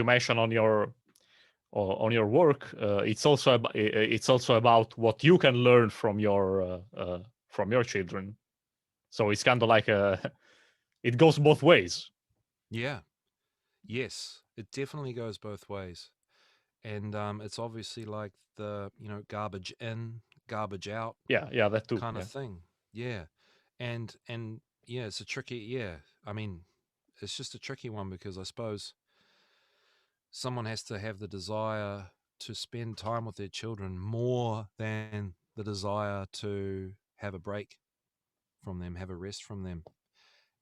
mentioned on your work, it's also about what you can learn from your children. So it's kind of like it goes both ways. Yeah. Yes, it definitely goes both ways. And it's obviously like the, garbage in, garbage out Yeah, that too. kind of Yeah. thing. Yeah. And yeah, it's a tricky, yeah. I mean, it's just a tricky one, because I suppose someone has to have the desire to spend time with their children more than the desire to have a break from them, have a rest from them.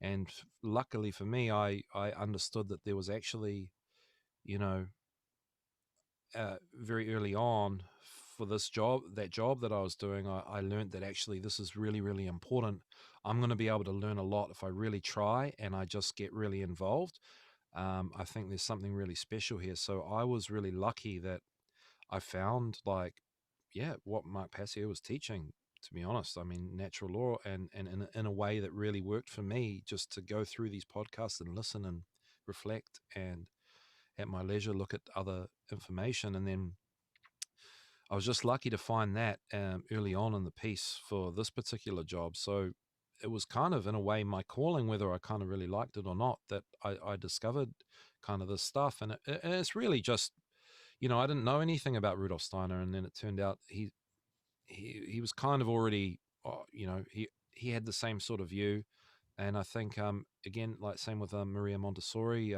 And luckily for me, I understood that there was actually, you know, very early on, for that job that I was doing, I learned that actually this is really, really important. I'm going to be able to learn a lot if I really try and I just get really involved. I think there's something really special here. So I was really lucky that I found, like, yeah, what Mark Passio was teaching, to be honest. I mean, natural law, and in a way that really worked for me, just to go through these podcasts and listen and reflect, and at my leisure look at other information. And then I was just lucky to find that early on in the piece for this particular job. So it was kind of, in a way, my calling, whether I kind of really liked it or not, that I discovered kind of this stuff. And it's really just, I didn't know anything about Rudolf Steiner, and then it turned out he was kind of already, he had the same sort of view. And I think, again, like same with Maria Montessori,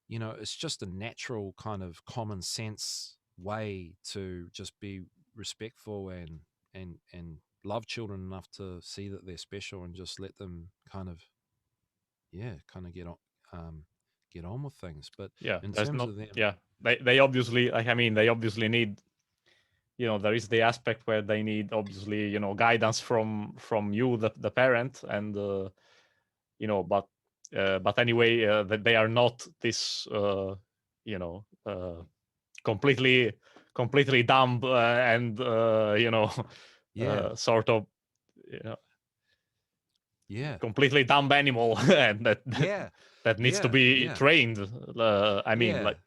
it's just a natural kind of common sense way to just be respectful and love children enough to see that they're special, and just let them kind of, get on with things. But Yeah, in there's terms not. of them, Yeah, they obviously, like, I mean, they obviously need, there is the aspect where they need, obviously, guidance from you, the parent, and but anyway, that they are not this you know completely dumb, and yeah, sort of, you know yeah, completely dumb animal, and yeah, that needs to yeah, be yeah, trained. I mean, yeah, like,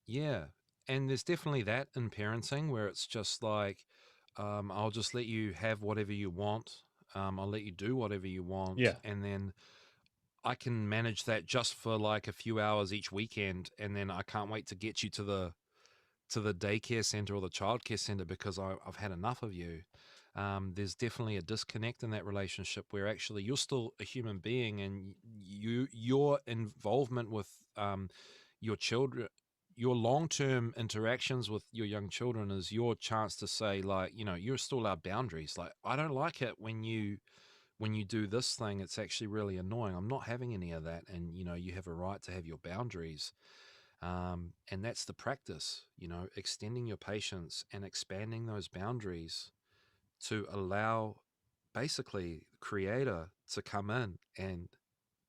yeah. And there's definitely that in parenting, where it's just like, I'll just let you have whatever you want. I'll let you do whatever you want, yeah, and then I can manage that just for like a few hours each weekend, and then I can't wait to get you to the daycare center or the childcare center, because I've had enough of you. There's definitely a disconnect in that relationship, where actually you're still a human being, and your involvement with your children, your long-term interactions with your young children, is your chance to say, like, you're still our boundaries. Like, I don't like it when you do this thing, it's actually really annoying. I'm not having any of that. And, you have a right to have your boundaries. And that's the practice, extending your patience and expanding those boundaries to allow, basically, the creator to come in and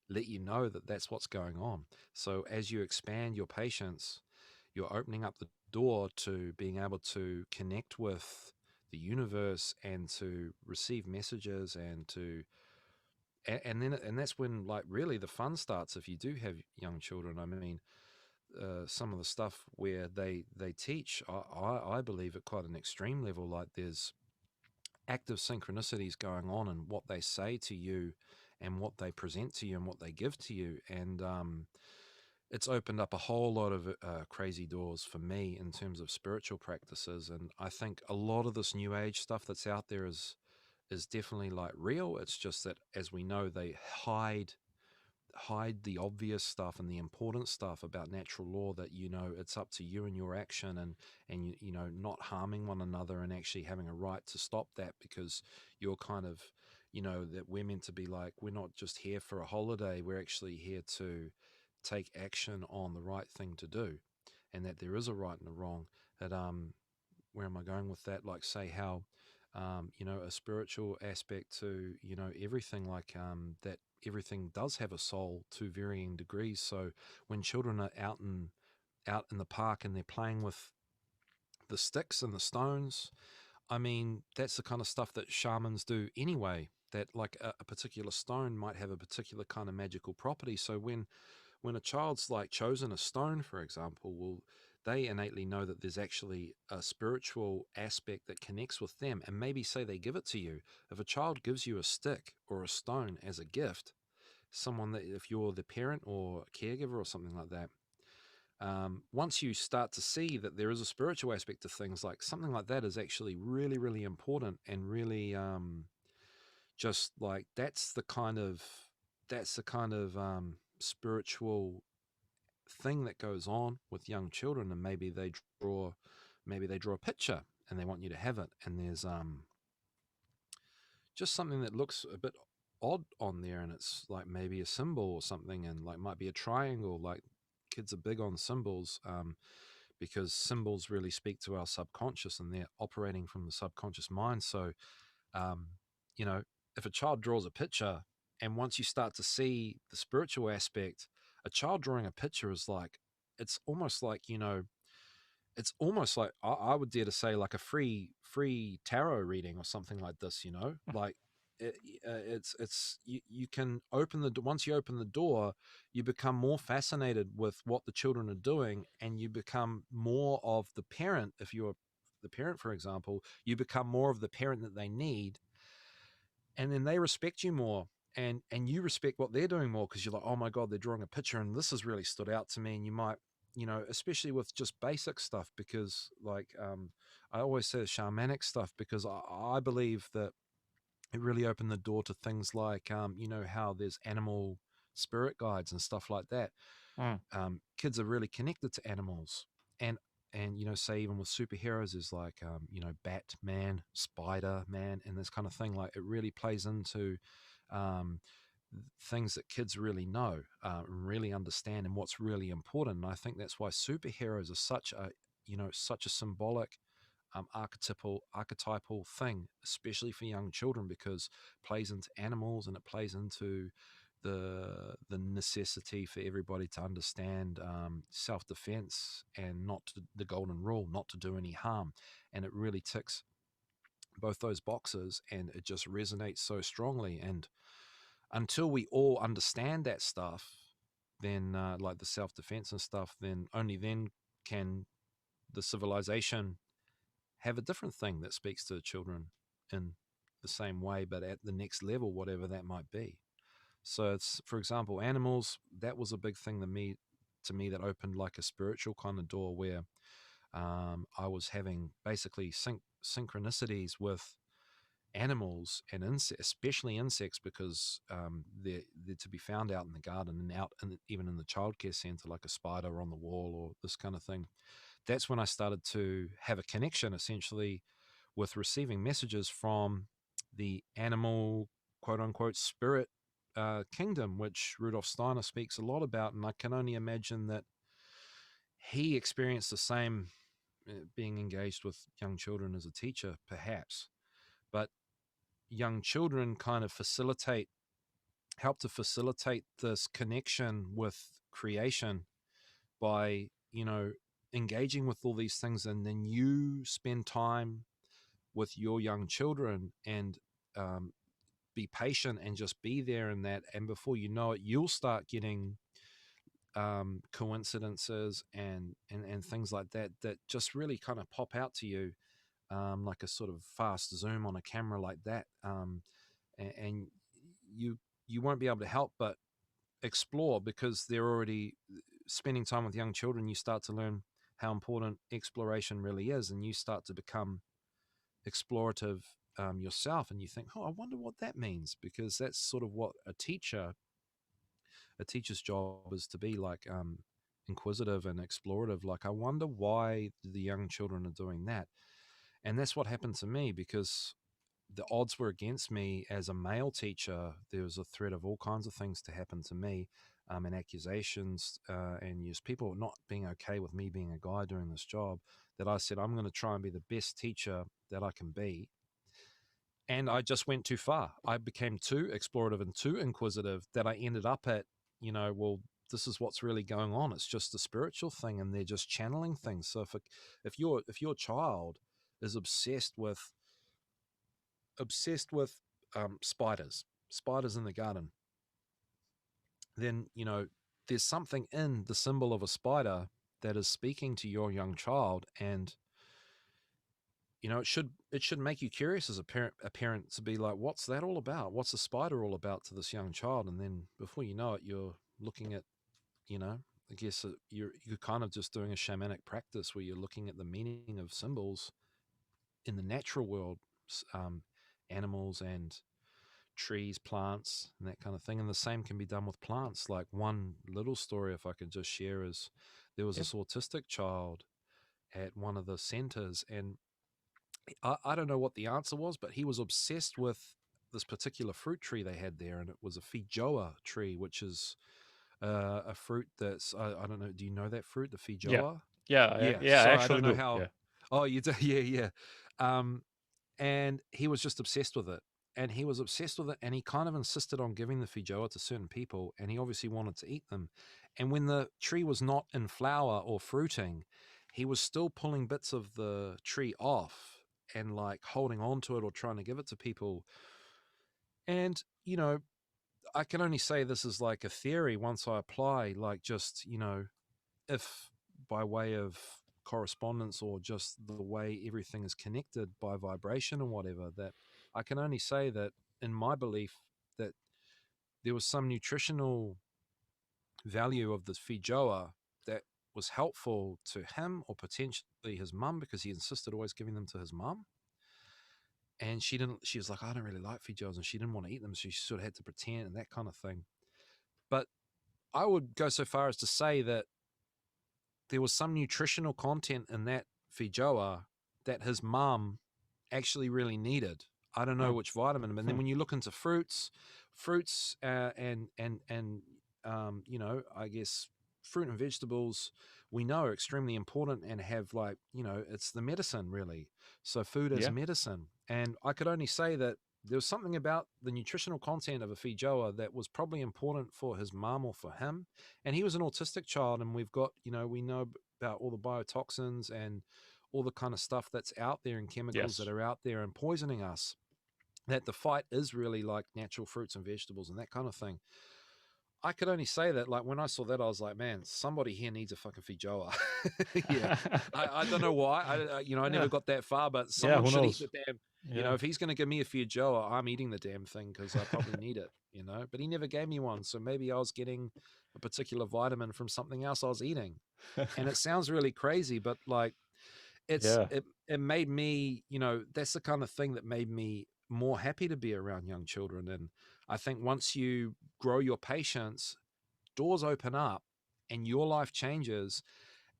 let you know that that's what's going on. So as you expand your patience, you're opening up the door to being able to connect with the universe, and to receive messages, and that's when, like, really the fun starts. If you do have young children, I mean, some of the stuff where they teach, I believe, at quite an extreme level. Like, there's active synchronicities going on in what they say to you, and what they present to you, and what they give to you. And it's opened up a whole lot of crazy doors for me in terms of spiritual practices. And I think a lot of this new age stuff that's out there is definitely, like, real. It's just that, as we know, they hide the obvious stuff and the important stuff about natural law, that, it's up to you and your action, and not harming one another, and actually having a right to stop that, because you're kind of, that we're meant to be, like, we're not just here for a holiday, we're actually here to take action on the right thing to do, and that there is a right and a wrong. That Where am I going with that? Like, say how a spiritual aspect to, everything, like, that everything does have a soul to varying degrees. So when children are out in the park, and they're playing with the sticks and the stones, I mean, that's the kind of stuff that shamans do anyway. That, like, a particular stone might have a particular kind of magical property. So when a child's, like, chosen a stone, for example, well, they innately know that there's actually a spiritual aspect that connects with them. And maybe, say, they give it to you. If a child gives you a stick or a stone as a gift, someone that, if you're the parent or caregiver or something like that, once you start to see that there is a spiritual aspect to things, like, something like that is actually really, really important, and really, just like, that's the kind of spiritual thing that goes on with young children. And maybe they draw a picture, and they want you to have it, and there's just something that looks a bit odd on there, and it's like maybe a symbol or something, and, like, might be a triangle. Like, kids are big on symbols, because symbols really speak to our subconscious, and they're operating from the subconscious mind. So, you know, if a child draws a picture, and once you start to see the spiritual aspect, a child drawing a picture is like, it's almost like, you know, it's almost like, I would dare to say, like a free tarot reading or something like this, you know, like you can open the, once you open the door, you become more fascinated with what the children are doing, and you become more of the parent. If you're the parent, for example, you become more of the parent that they need, and then they respect you more, and you respect what they're doing more, because you're like, oh my god, they're drawing a picture and this has really stood out to me. And you might, you know, especially with just basic stuff, because like I always say shamanic stuff, because I believe that it really opened the door to things like you know, how there's animal spirit guides and stuff like that. Mm. Kids are really connected to animals, and you know, say even with superheroes, is like you know, Batman, Spider-Man, and this kind of thing. Like, it really plays into um, things that kids really know, really understand, and what's really important. And I think that's why superheroes are such a, you know, such a symbolic, archetypal thing, especially for young children, because it plays into animals, and it plays into the necessity for everybody to understand self-defense, and not to, the golden rule, not to do any harm. And it really ticks both those boxes, and it just resonates so strongly. And until we all understand that stuff, then like the self-defense and stuff, then only then can the civilization have a different thing that speaks to the children in the same way, but at the next level, whatever that might be. So it's, for example, animals. That was a big thing to me that opened like a spiritual kind of door, where I was having basically synchronicities with animals and insects, especially insects, because they're to be found out in the garden, and out, and even in the childcare center, like a spider on the wall or this kind of thing. That's when I started to have a connection, essentially, with receiving messages from the animal, quote unquote, spirit kingdom, which Rudolf Steiner speaks a lot about. And I can only imagine that he experienced the same, being engaged with young children as a teacher, perhaps. But young children kind of help to facilitate this connection with creation by, you know, engaging with all these things. And then you spend time with your young children, and be patient, and just be there in that. And before you know it, you'll start getting coincidences and things like that, that just really kind of pop out to you, like a sort of fast zoom on a camera like that. And you won't be able to help but explore, because they're already spending time with young children. You start to learn how important exploration really is, and you start to become explorative yourself, and you think, oh, I wonder what that means, because that's sort of what a teacher's job is, to be like, inquisitive and explorative. Like, I wonder why the young children are doing that. And that's what happened to me, because the odds were against me as a male teacher. There was a threat of all kinds of things to happen to me, and accusations, and just people not being okay with me being a guy doing this job, that I said, I'm going to try and be the best teacher that I can be. And I just went too far. I became too explorative and too inquisitive, that I ended up at, you know, well, this is what's really going on. It's just a spiritual thing, and they're just channeling things. So if your child is obsessed with spiders in the garden, then, you know, there's something in the symbol of a spider that is speaking to your young child. And, you know, it should make you curious as a parent to be like, what's that all about? What's the spider all about to this young child? And then before you know it, you're looking at, you know, I guess you're kind of just doing a shamanic practice, where you're looking at the meaning of symbols in the natural world, animals and trees, plants, and that kind of thing. And the same can be done with plants. Like, one little story, if I could just share, is there was Yep. this autistic child at one of the centers, and I don't know what the answer was, but he was obsessed with this particular fruit tree they had there, and it was a feijoa tree, which is a fruit that's, I don't know, do you know that fruit, the Yeah. feijoa? Yeah, Yeah. I Sorry, I actually don't know do. how. Yeah. Oh, you do. Yeah. And he was just obsessed with it. And he was obsessed with it, and he kind of insisted on giving the feijoa to certain people, and he obviously wanted to eat them. And when the tree was not in flower or fruiting, he was still pulling bits of the tree off and like holding on to it or trying to give it to people. And, I can only say this is like a theory once I apply, like just, if by way of correspondence or just the way everything is connected by vibration and whatever, that I can only say that in my belief that there was some nutritional value of the feijoa that was helpful to him or potentially his mum, because he insisted always giving them to his mum. And she was like, I don't really like feijoas, and she didn't want to eat them, so she sort of had to pretend and that kind of thing. But I would go so far as to say that there was some nutritional content in that feijoa that his mum actually really needed. I don't know Hmm. which vitamin. And then when you look into fruits, and I guess fruit and vegetables, we know are extremely important and have like, it's the medicine really. So food as Yeah. medicine. And I could only say that there was something about the nutritional content of a feijoa that was probably important for his mum or for him. And he was an autistic child, and we've got, we know about all the biotoxins and all the kind of stuff that's out there and chemicals that Yes. are out there and poisoning us, that the fight is really like natural fruits and vegetables and that kind of thing. I could only say that, like, when I saw that, I was like, man, somebody here needs a fucking feijoa. Yeah. I don't know why. I Yeah. never got that far, but Yeah. someone Who should eat the knows? damn, Yeah. if he's going to give me a feijoa, I'm eating the damn thing because I probably need it. But he never gave me one. So maybe I was getting a particular vitamin from something else I was eating. And it sounds really crazy, but like, Yeah. it made me, that's the kind of thing that made me more happy to be around young children. And I think once you grow your patience, doors open up and your life changes,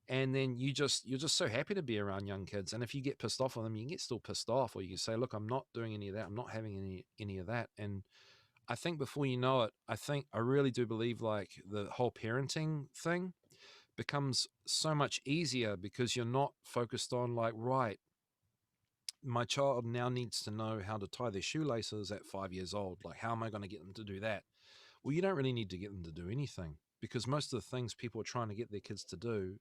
and then you're just so happy to be around young kids. And if you get pissed off on them, you can get still pissed off, or you can say, look, I'm not doing any of that, I'm not having any of that. And I think before you know it, I really do believe like the whole parenting thing becomes so much easier, because you're not focused on like, right, my child now needs to know how to tie their shoelaces at 5 years old. Like, how am I going to get them to do that? Well, you don't really need to get them to do anything, because most of the things people are trying to get their kids to do,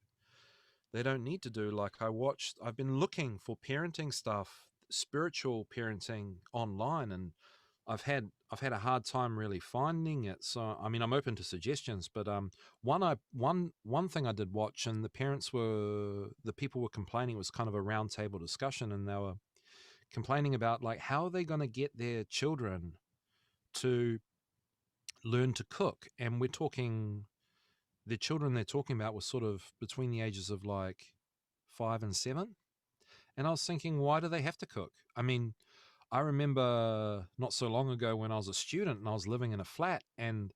they don't need to do. Like, I've been looking for parenting stuff, spiritual parenting online, and I've had a hard time really finding it. So I mean, I'm open to suggestions, but one thing I did watch, and the people were complaining, it was kind of a roundtable discussion, and they were complaining about like, how are they going to get their children to learn to cook. And we're talking, the children they're talking about were sort of between the ages of like 5 and 7. And I was thinking, why do they have to cook? I mean, I remember not so long ago when I was a student and I was living in a flat, and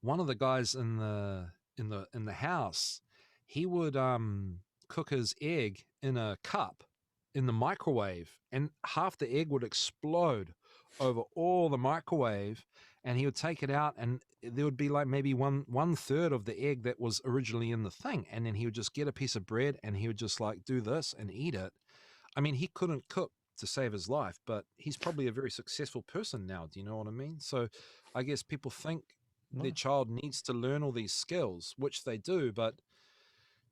one of the guys in the house, he would cook his egg in a cup in the microwave, and half the egg would explode over all the microwave, and he would take it out, and there would be like maybe one third of the egg that was originally in the thing, and then he would just get a piece of bread and he would just like do this and eat it. I mean, he couldn't cook to save his life, but he's probably a very successful person now. Do you know what I mean? So I guess people think their No. child needs to learn all these skills, which they do, but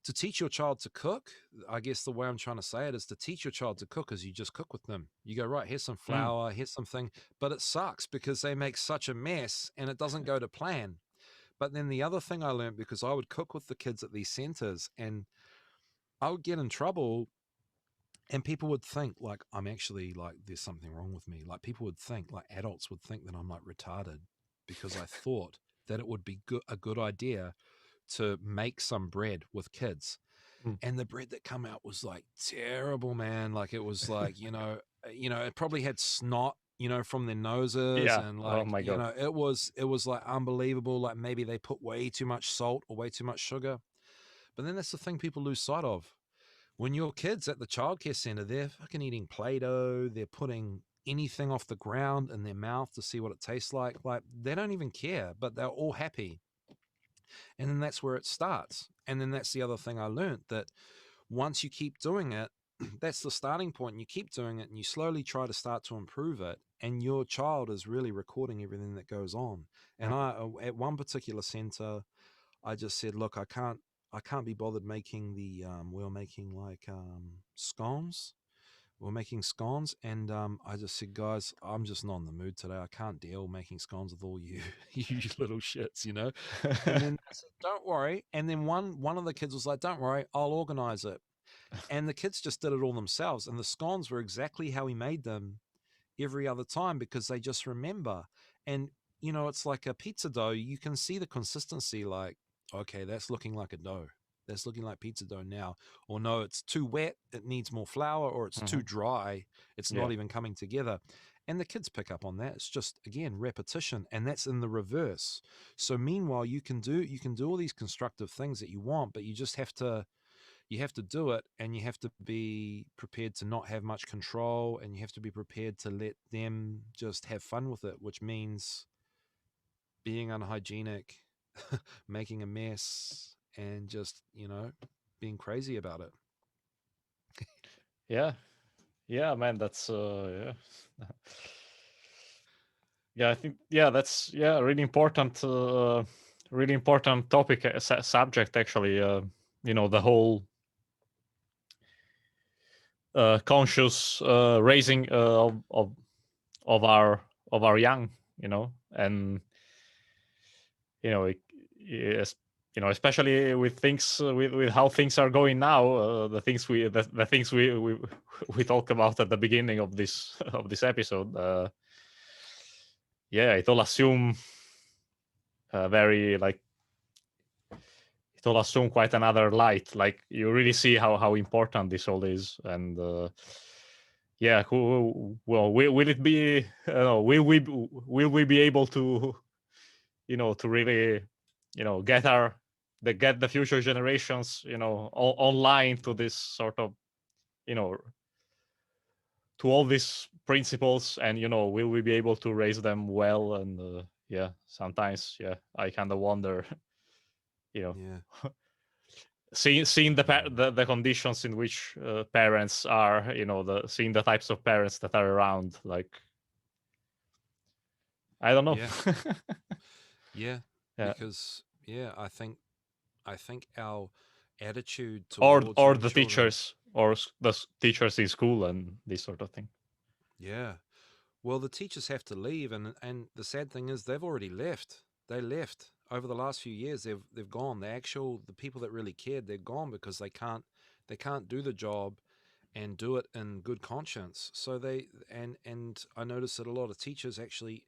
to teach your child to cook, I guess the way I'm trying to say it is, to teach your child to cook is you just cook with them. You go, right, here's some Mm. flour, here's something, but it sucks because they make such a mess and it doesn't go to plan. But then the other thing I learned, because I would cook with the kids at these centers and I would get in trouble, and people would think like I'm actually like, there's something wrong with me. Like, people would think, like adults would think that I'm like retarded, because I thought that it would be a good idea to make some bread with kids. Mm. And the bread that come out was like terrible, man. Like, it was like, it probably had snot, from their noses, Yeah. and Oh like, my God. it was like unbelievable. Like, maybe they put way too much salt or way too much sugar. But then that's the thing people lose sight of. When your kids at the childcare center, they're fucking eating Play-Doh, they're putting anything off the ground in their mouth to see what it tastes like. Like, they don't even care, but they're all happy. And then that's where it starts. And then that's the other thing I learned, that once you keep doing it, that's the starting point. And you keep doing it and you slowly try to start to improve it. And your child is really recording everything that goes on. And at one particular center, I just said, look, I can't be bothered making we were making like scones. We were making scones, and I just said, guys, I'm just not in the mood today. I can't deal making scones with all you, you little shits, you know. And then I said, don't worry. And then one of the kids was like, don't worry, I'll organize it. And the kids just did it all themselves, and the scones were exactly how he made them every other time because they just remember. And you know, it's like a pizza dough. You can see the consistency, like, okay, that's looking like a dough. That's looking like pizza dough now. Or no, it's too wet, it needs more flour, or it's too dry, it's Yeah. not even coming together. And the kids pick up on that. It's just, again, repetition, and that's in the reverse. So meanwhile, you can do all these constructive things that you want, but you just have to do it, and you have to be prepared to not have much control, and you have to be prepared to let them just have fun with it, which means being unhygienic, making a mess, and just, you know, being crazy about it. Yeah, man, that's yeah. Yeah, I think that's really important topic, subject actually. You know, the whole conscious raising of our young, you know. And you know, yes, you know, especially with things with how things are going now, the things we talked about at the beginning of this episode. Yeah, it'll assume very like it'll assume quite another light. Like, you really see how important this all is. And yeah, will it be? Will we be able to, you know, to really, you know, get the future generations, you know, online to this sort of, you know, to all these principles, and you know, will we be able to raise them well? And yeah, sometimes, yeah, I kind of wonder, you know, Yeah. seeing the conditions in which parents are, you know, seeing the types of parents that are around, like, I don't know. Yeah. Yeah. Yeah. Because I think our attitude or towards or young the children. teachers, or the teachers in school and this sort of thing. Yeah. Well, the teachers have to leave, and the sad thing is they've already left. They left over the last few years. They've gone. The people that really cared, they're gone because they can't do the job and do it in good conscience. So and I notice that a lot of teachers actually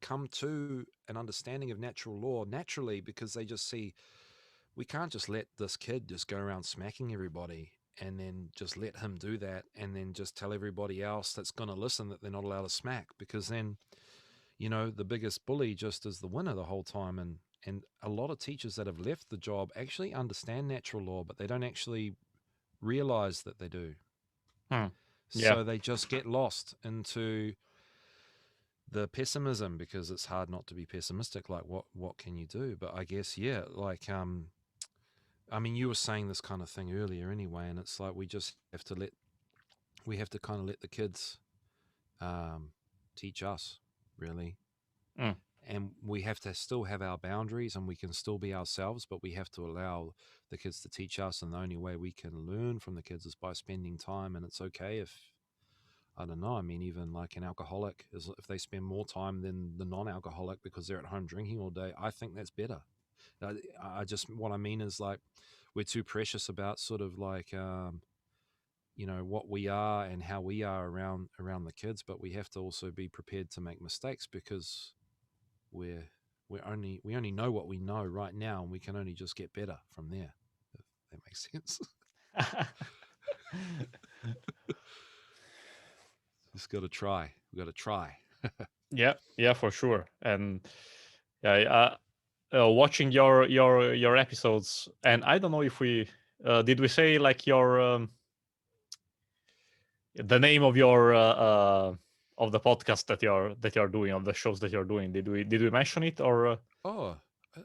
come to an understanding of natural law naturally, because they just see, we can't just let this kid just go around smacking everybody and then just let him do that, and then just tell everybody else that's going to listen that they're not allowed to smack, because then, you know, the biggest bully just is the winner the whole time. And a lot of teachers that have left the job actually understand natural law, but they don't actually realize that they do. Yeah. So they just get lost into the pessimism, because it's hard not to be pessimistic. Like, what can you do? But I guess, yeah, like, I mean, you were saying this kind of thing earlier anyway, and it's like we have to kind of let the kids teach us, really. Mm. And we have to still have our boundaries, and we can still be ourselves, but we have to allow the kids to teach us. And the only way we can learn from the kids is by spending time. And it's okay if, I don't know, I mean, even like an alcoholic, if they spend more time than the non-alcoholic because they're at home drinking all day, I think that's better. What I mean is, like, we're too precious about sort of like, you know, what we are and how we are around the kids, but we have to also be prepared to make mistakes, because we only know what we know right now, and we can only just get better from there, if that makes sense. Just got to try. We got to try. Yeah, for sure. And yeah, watching your episodes, and I don't know if we did we say like your the name of your of the podcast that you're doing, of the shows that you're doing. Did we mention it, or Oh,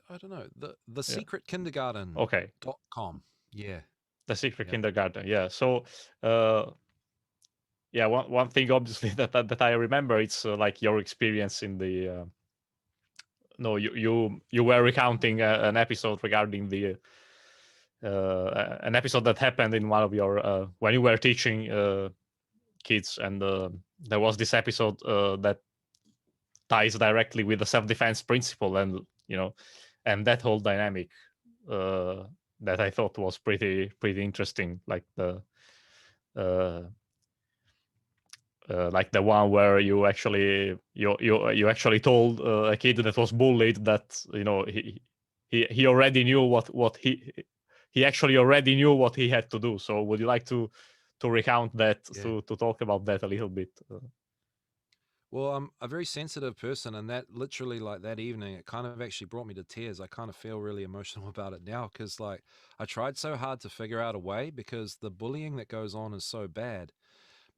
I don't know. The yeah? secret kindergarten Okay. .com. Yeah. The Secret Yeah. Kindergarten. Yeah. So, yeah, one thing obviously that I remember, it's like your experience in the. No, you were recounting an episode regarding the an episode that happened in one of your when you were teaching kids, and there was this episode that ties directly with the self-defense principle, and and that whole dynamic that I thought was pretty interesting, uh, like the one where you actually you actually told a kid that was bullied that he already knew what he actually already knew what he had to do. So would you like to recount that, Yeah. to talk about that a little bit? Well, I'm a very sensitive person, and that literally, like that evening, it kind of actually brought me to tears. I kind of feel really emotional about it now because, like, I tried so hard to figure out a way because the bullying that goes on is so bad.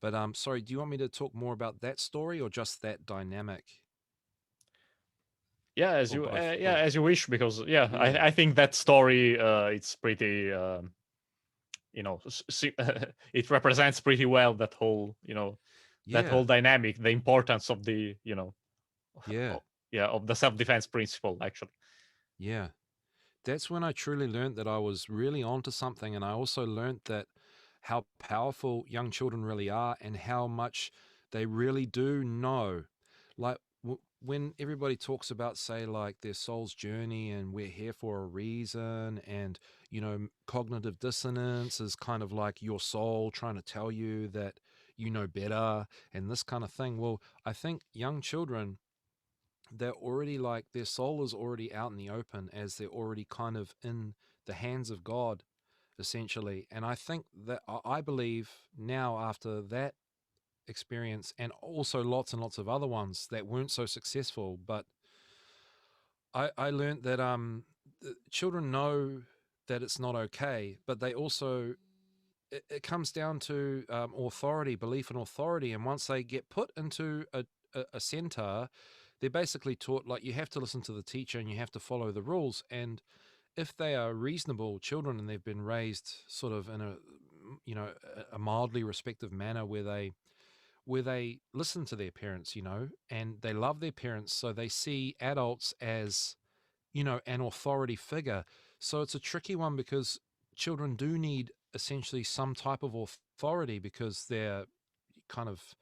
But sorry, do you want me to talk more about that story or just that dynamic, Yeah, as or you both? yeah, as you wish, because yeah, Yeah, I think that story it's pretty it represents pretty well that whole that yeah, whole dynamic, the importance of the yeah, yeah, of the self-defense principle, actually. yeah. That's when I truly learned that I was really onto something, and I also learned that how powerful young children really are and how much they really do know. Like when everybody talks about, say, like their soul's journey and we're here for a reason, and cognitive dissonance is kind of like your soul trying to tell you that you know better and this kind of thing. Well, I think young children, they're already like their soul is already out in the open, as they're already kind of in the hands of God, essentially. And I think that I believe now, after that experience and also lots and lots of other ones that weren't so successful, but I learned that children know that it's not okay, but they also, it comes down to authority, belief in authority. And once they get put into a center, they're basically taught, like, you have to listen to the teacher and you have to follow the rules. And if they are reasonable children and they've been raised sort of in a mildly respective manner, where they listen to their parents, and they love their parents, so they see adults as an authority figure. So it's a tricky one because children do need essentially some type of authority because they're kind of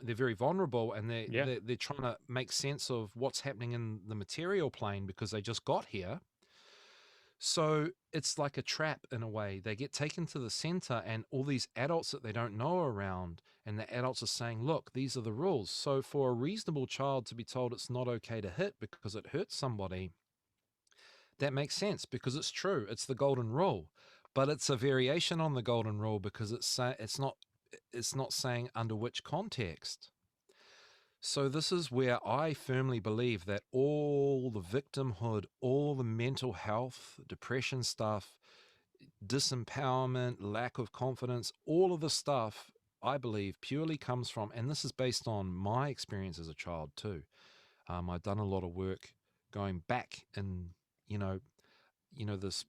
they're very vulnerable, and Yeah, they're trying to make sense of what's happening in the material plane because they just got here. So it's like a trap in a way. They get taken to the center, and all these adults that they don't know are around, and the adults are saying, look, these are the rules. So for a reasonable child to be told it's not okay to hit because it hurts somebody, that makes sense because it's true. It's the golden rule, but it's a variation on the golden rule because it's not saying under which context. So this is where I firmly believe that all the victimhood, all the mental health, depression stuff, disempowerment, lack of confidence, all of the stuff, I believe, purely comes from, and this is based on my experience as a child too. I've done a lot of work going back, and you know, this,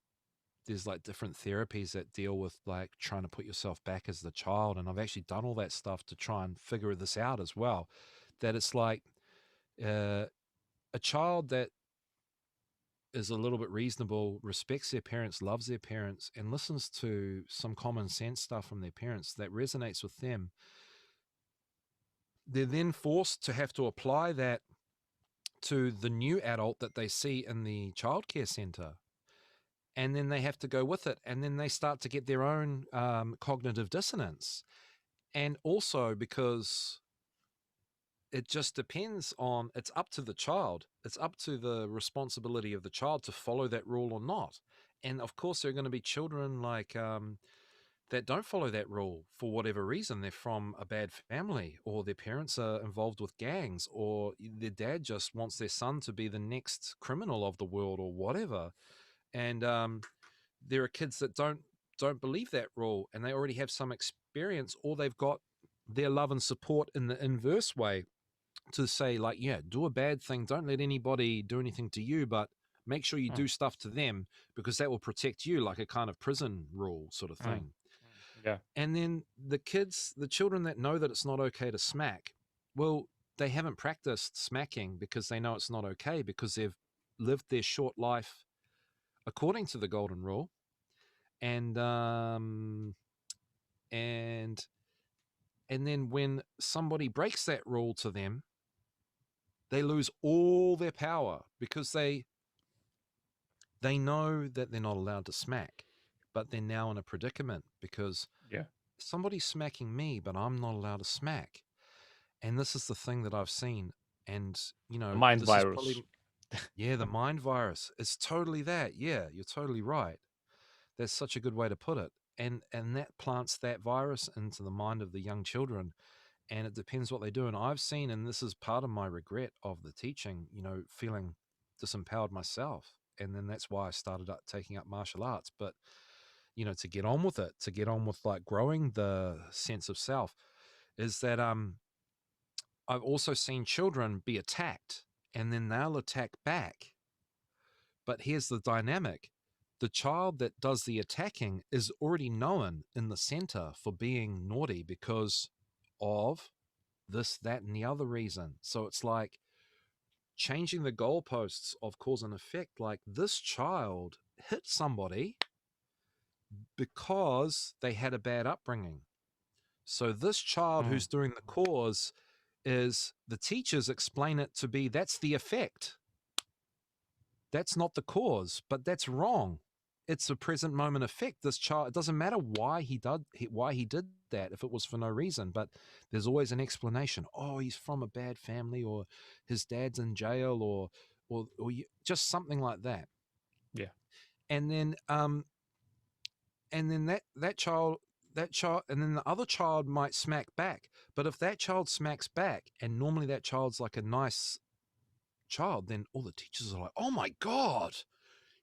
there's like different therapies that deal with like trying to put yourself back as the child, and I've actually done all that stuff to try and figure this out as well. That it's like uh, a child that is a little bit reasonable, respects their parents, loves their parents, and listens to some common sense stuff from their parents that resonates with them, they're then forced to have to apply that to the new adult that they see in the childcare center. And then they have to go with it. And then they start to get their own cognitive dissonance. And also because it just depends on, it's up to the child. It's up to the responsibility of the child to follow that rule or not. And of course, there are going to be children like that don't follow that rule for whatever reason. They're from a bad family, or their parents are involved with gangs, or their dad just wants their son to be the next criminal of the world or whatever. And there are kids that don't believe that rule, and they already have some experience, or they've got their love and support in the inverse way to say, like, yeah, do a bad thing, don't let anybody do anything to you, but Make sure you do stuff to them because that will protect you, like a kind of prison rule sort of thing. Yeah. And then the children that know that it's not okay to smack, well, they haven't practiced smacking because they know it's not okay, because they've lived their short life according to the golden rule. And then when somebody breaks that rule to them, they lose all their power because they know that they're not allowed to smack, but they're now in a predicament because somebody's smacking me, but I'm not allowed to smack. And this is the thing that I've seen. And, you know, Mind this virus. is probably, the mind virus. It's totally that. Yeah, you're totally right. That's such a good way to put it. And that plants that virus into the mind of the young children. And it depends what they do. And I've seen, and this is part of my regret of the teaching, you know, feeling disempowered myself. And then that's why I started taking up martial arts. But, you know, to get on with it, to get on with like growing the sense of self, is that I've also seen children be attacked and then they'll attack back. But here's the dynamic. The child that does the attacking is already known in the center for being naughty because of this, that, and the other reason. So it's like changing the goalposts of cause and effect. Like, this child hit somebody because they had a bad upbringing. So this child who's doing the cause, is the teachers explain it to be, that's the effect. That's not the cause, but that's wrong. It's a present moment effect. This child, it doesn't matter why he did that, if it was for no reason, but there's always an explanation. Oh, he's from a bad family, or his dad's in jail, or just something like that. Yeah. And then that child, and then the other child might smack back. But if that child smacks back, and normally that child's like a nice child, then all the teachers are like, oh my God,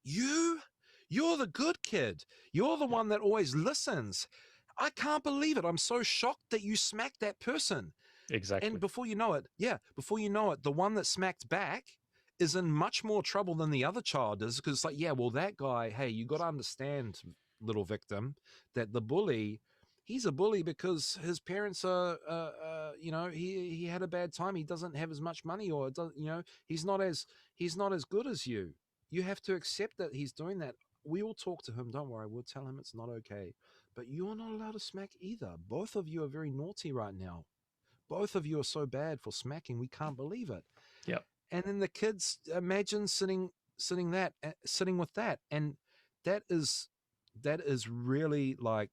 you're the good kid. You're the one that always listens. I can't believe it. I'm so shocked that you smacked that person. Exactly. And before you know it, the one that smacked back is in much more trouble than the other child is, because it's like, yeah, well, that guy, hey, you got to understand, little victim, that the bully, he's a bully because his parents are, you know, he had a bad time. He doesn't have as much money, or you know, he's not as good as you. You have to accept that he's doing that. We will talk to him. Don't worry. We'll tell him it's not okay. But you're not allowed to smack either. Both of you are very naughty right now. Both of you are so bad for smacking. We can't believe it. Yep. And then the kids, imagine sitting with that, and that is really like,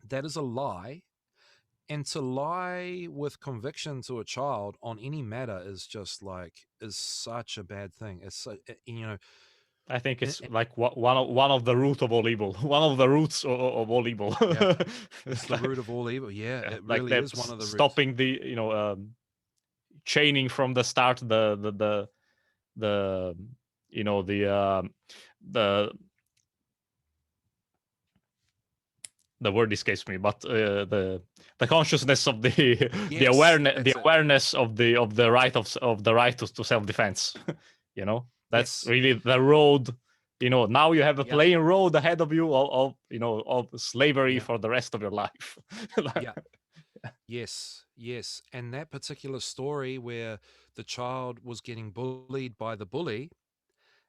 that is a lie. And to lie with conviction to a child on any matter is just like, is such a bad thing. It's so, you know, I think it's like one of the root of all evil. One of the roots of all evil. Yeah. It's the root of all evil. Yeah, it like really is one of the roots. Stopping the, you know, chaining from the start, the you know, the word escapes me, but the consciousness of the awareness of the right to self-defense. You know, that's really the road. You know, now you have a plain road ahead of you of you know, of slavery for the rest of your life. Yes. And that particular story where the child was getting bullied by the bully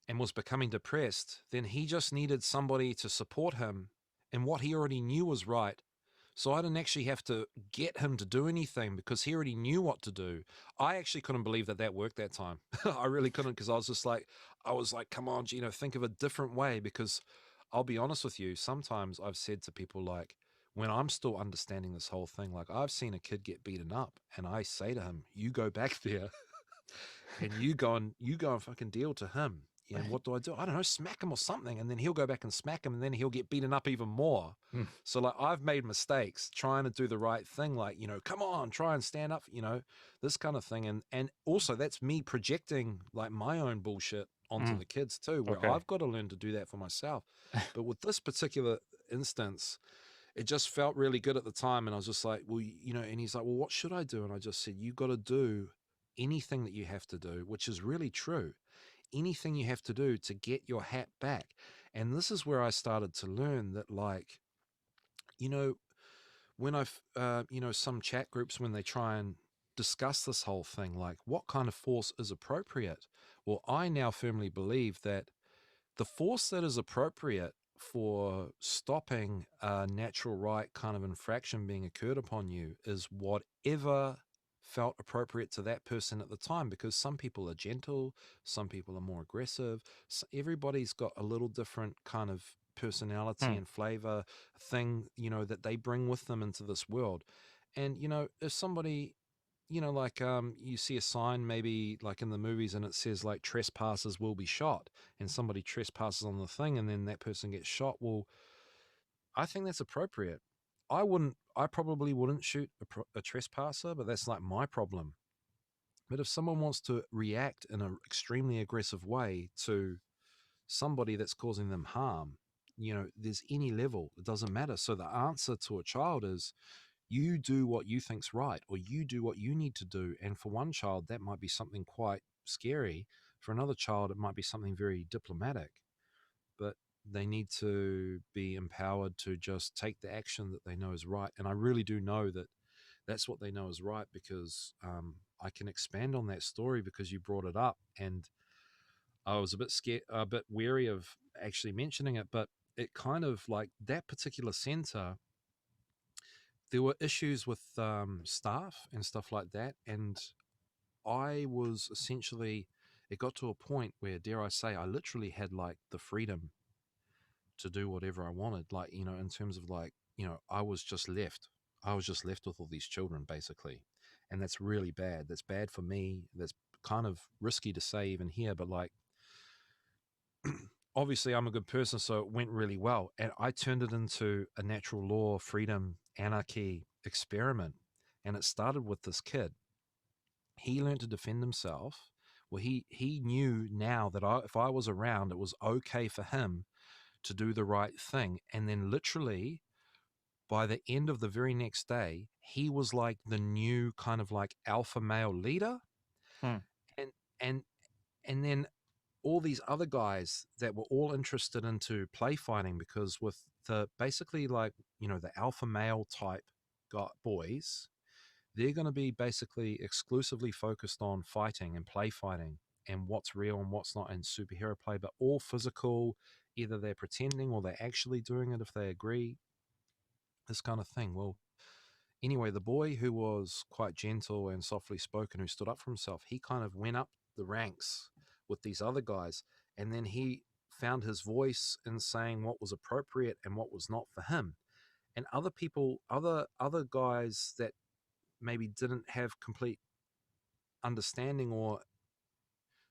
and was becoming depressed, then he just needed somebody to support him in what he already knew was right. So I didn't actually have to get him to do anything because he already knew what to do. I actually couldn't believe that worked that time. I really couldn't, because I was like, come on, Gino, think of a different way. Because I'll be honest with you, sometimes I've said to people, like, when I'm still understanding this whole thing, like, I've seen a kid get beaten up and I say to him, you go back there and you go and fucking deal to him. And what do? I don't know, smack him or something. And then he'll go back and smack him, and then he'll get beaten up even more. So like, I've made mistakes trying to do the right thing. Like, you know, come on, try and stand up, you know, this kind of thing. And also that's me projecting like my own bullshit onto the kids too, where I've got to learn to do that for myself. But with this particular instance, it just felt really good at the time. And I was just like, well, you know, and he's like, well, what should I do? And I just said, you got to do anything that you have to do, which is really true. anything you have to do to get your hat back. And this is where I started to learn that, like, you know, when I've, some chat groups, when they try and discuss this whole thing, like what kind of force is appropriate? Well, I now firmly believe that the force that is appropriate for stopping a natural right kind of infraction being occurred upon you is whatever felt appropriate to that person at the time, because some people are gentle, some people are more aggressive. So everybody's got a little different kind of personality and flavor thing, that they bring with them into this world. And, if somebody, like, you see a sign maybe like in the movies and it says like trespassers will be shot, and somebody trespasses on the thing and then that person gets shot. Well, I think that's appropriate. I probably wouldn't shoot a trespasser, but that's like my problem. But if someone wants to react in an extremely aggressive way to somebody that's causing them harm, there's any level, it doesn't matter. So the answer to a child is, you do what you think's right, or you do what you need to do. And for one child, that might be something quite scary. For another child, it might be something very diplomatic. But they need to be empowered to just take the action that they know is right. And I really do know that that's what they know is right, because I can expand on that story because you brought it up. And I was a bit scared, a bit wary of actually mentioning it, but it kind of, like, that particular center, there were issues with staff and stuff like that. And I was essentially, it got to a point where, dare I say, I literally had like the freedom to do whatever I wanted. Like, in terms of like, I was just left with all these children basically. And that's really bad. That's bad for me. That's kind of risky to say even here, but like, obviously I'm a good person, so it went really well. And I turned it into a natural law, freedom, anarchy experiment. And it started with this kid. He learned to defend himself. Well, he knew now that if I was around, it was okay for him to do the right thing. And then literally by the end of the very next day, he was like the new kind of like alpha male leader. Hmm. And and then all these other guys that were all interested into play fighting, because with the basically like, the alpha male type boys, they're going to be basically exclusively focused on fighting and play fighting and what's real and what's not, and superhero play, but all physical. Either they're pretending or they're actually doing it if they agree, this kind of thing. Well, anyway, the boy who was quite gentle and softly spoken, who stood up for himself, he kind of went up the ranks with these other guys, and then he found his voice in saying what was appropriate and what was not for him. And other people, other guys that maybe didn't have complete understanding or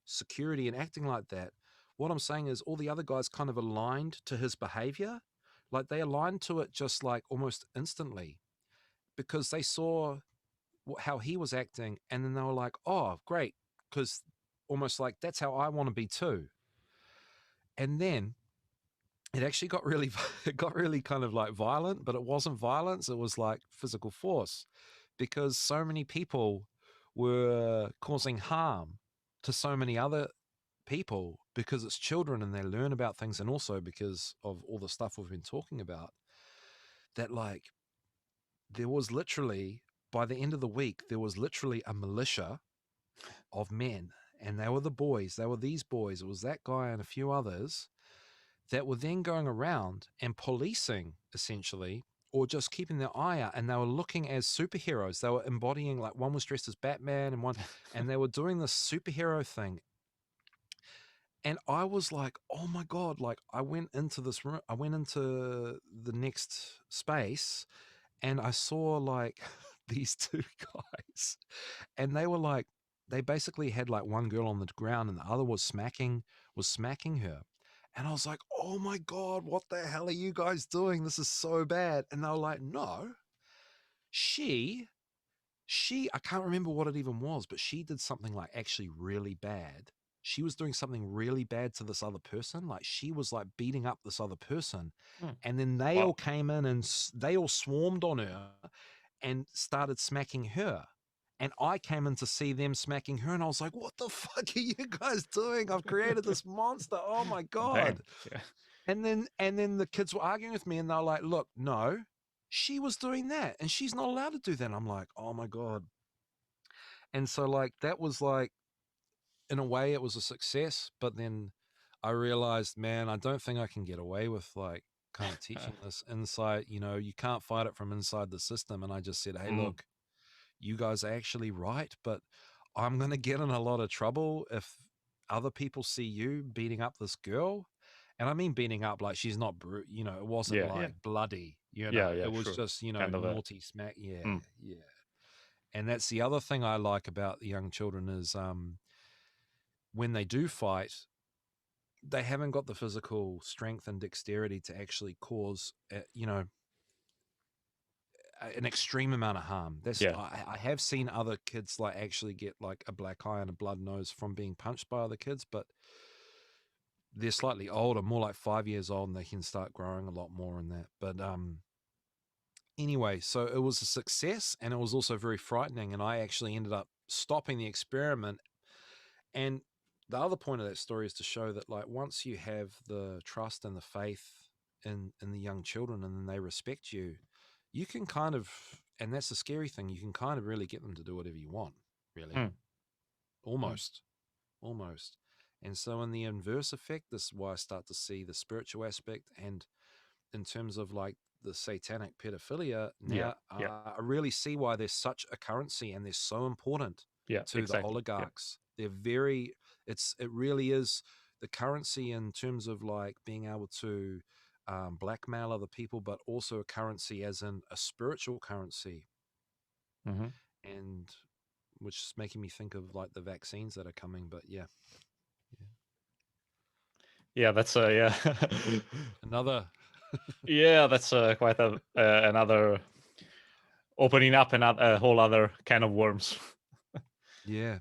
security in acting like that, what I'm saying is all the other guys kind of aligned to his behavior. Like they aligned to it just like almost instantly, because they saw how he was acting, and then they were like, oh great, because almost like that's how I want to be too. And then it actually got really it got really kind of like violent, but it wasn't violence, it was like physical force, because so many people were causing harm to so many other people, because it's children and they learn about things, and also because of all the stuff we've been talking about, that like there was literally, by the end of the week, there was literally a militia of men, and they were the boys, they were these boys, it was that guy and a few others, that were then going around and policing essentially, or just keeping their eye out, and they were looking as superheroes. They were embodying, like one was dressed as Batman and one, and they were doing this superhero thing. And I was like, oh my God, like I went into this room, I went into the next space, and I saw like these two guys, and they were like, they basically had like one girl on the ground and the other was smacking her. And I was like, oh my God, what the hell are you guys doing? This is so bad. And they were like, no, she, I can't remember what it even was, but she did something like actually really bad. She was doing something really bad to this other person. Like she was like beating up this other person. And then they all came in and they all swarmed on her and started smacking her. And I came in to see them smacking her, and I was like, what the fuck are you guys doing? I've created this monster. Oh my God. Damn. Yeah. And then the kids were arguing with me, and they're like, look, no, she was doing that and she's not allowed to do that. And I'm like, oh my God. And so like that was like, in a way it was a success, but then I realized, man, I don't think I can get away with like kind of teaching this inside, you can't fight it from inside the system. And I just said, hey, look, you guys are actually right, but I'm going to get in a lot of trouble if other people see you beating up this girl. And I mean beating up like she's not it wasn't Yeah. like bloody, Yeah. it Yeah. was Sure. just, Kind of a. naughty smack. Yeah, yeah. And that's the other thing I like about the young children is when they do fight, they haven't got the physical strength and dexterity to actually cause, an extreme amount of harm. Yeah. I have seen other kids like actually get like a black eye and a blood nose from being punched by other kids, but they're slightly older, more like 5 years old, and they can start growing a lot more in that. But anyway, so it was a success, and it was also very frightening, and I actually ended up stopping the experiment. And the other point of that story is to show that like once you have the trust and the faith in the young children, and then they respect you, you can kind of, and that's the scary thing, you can kind of really get them to do whatever you want, really. Almost. And so in the inverse effect, this is why I start to see the spiritual aspect, and in terms of like the satanic pedophilia now, I really see why there's such a currency, and they're so important to the oligarchs. They're very, it really is the currency in terms of like being able to blackmail other people, but also a currency as in a spiritual currency. And which is making me think of like the vaccines that are coming. But yeah, That's another. That's quite another opening up a whole other can of worms. Yeah.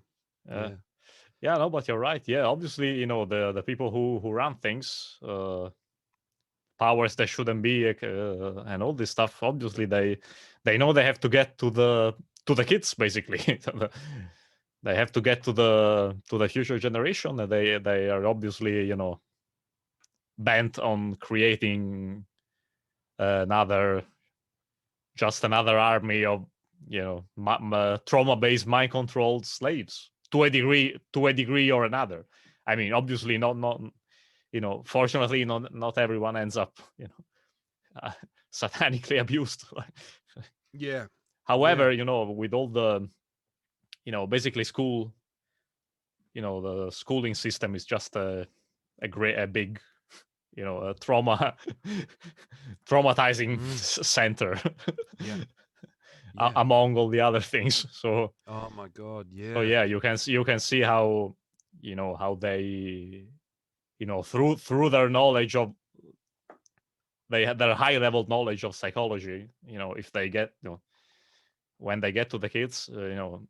No, but you're right. Yeah, obviously, the people who run things, powers that shouldn't be, and all this stuff. Obviously, they know they have to get to the kids, basically. They have to get to the future generation, and they are obviously, bent on creating another army of trauma-based mind-controlled slaves to a degree or another. I mean, obviously not fortunately not everyone ends up satanically abused. Yeah. However, with all the basically school, the schooling system is just a big a traumatizing center. Among all the other things. So oh my God, yeah. So yeah, you can see how how they through their knowledge of their high level knowledge of psychology, if they get when they get to the kids,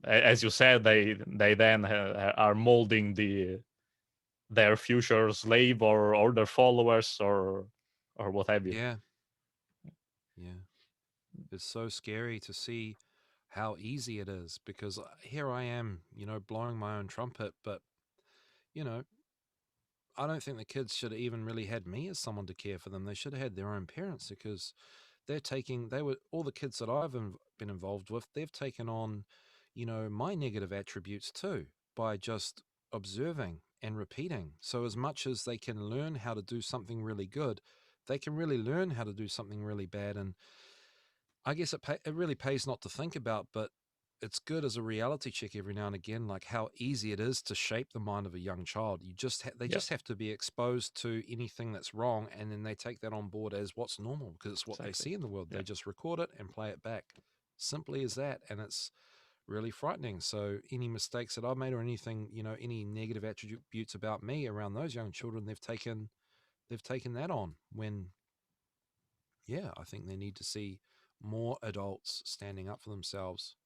as you said, they then are molding their future slave or their followers or what have you. Yeah. It's so scary to see how easy it is, because here I am, blowing my own trumpet, but I don't think the kids should have even really had me as someone to care for them. They should have had their own parents, because all the kids that I've been involved with, they've taken on, my negative attributes too, by just observing and repeating. So as much as they can learn how to do something really good, they can really learn how to do something really bad. And I guess it really pays not to think about, but it's good as a reality check every now and again, like how easy it is to shape the mind of a young child. You just they just have to be exposed to anything that's wrong, and then they take that on board as what's normal, because it's what they see in the world. They just record it and play it back, simply as that, and it's really frightening. So any mistakes that I've made, or anything, any negative attributes about me around those young children, they've taken that on, when I think they need to see more adults standing up for themselves.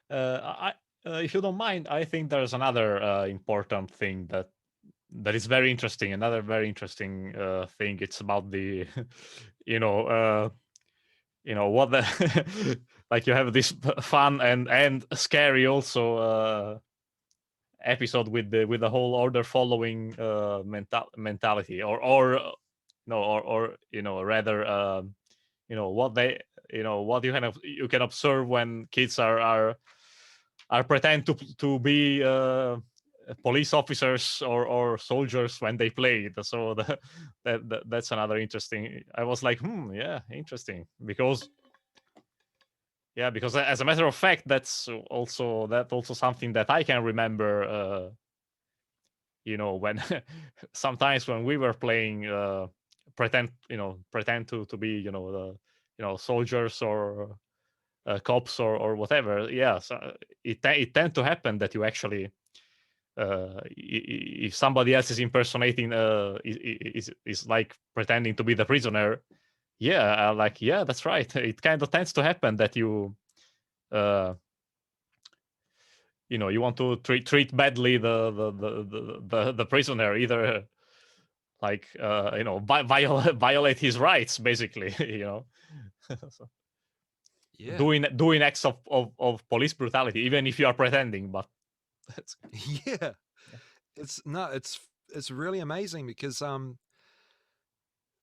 If you don't mind, I think there's another important thing that is very interesting. Another very interesting thing. It's about the what the like you have this fun and scary also episode with the whole order following mentality, or rather what they what you can observe when kids are pretend to be police officers or soldiers when they play it. So that's another interesting. I was like, yeah, interesting, because as a matter of fact, that's also something that I can remember. When sometimes when we were playing, pretend to be soldiers or cops or whatever. Yeah, so it tend to happen that you actually, if somebody else is impersonating, is like pretending to be the prisoner. Yeah, yeah, that's right. It kind of tends to happen that you uh you want to treat badly the prisoner, either like violate his rights, basically. So Yeah. doing acts of police brutality, even if you are pretending. But Yeah. It's really amazing because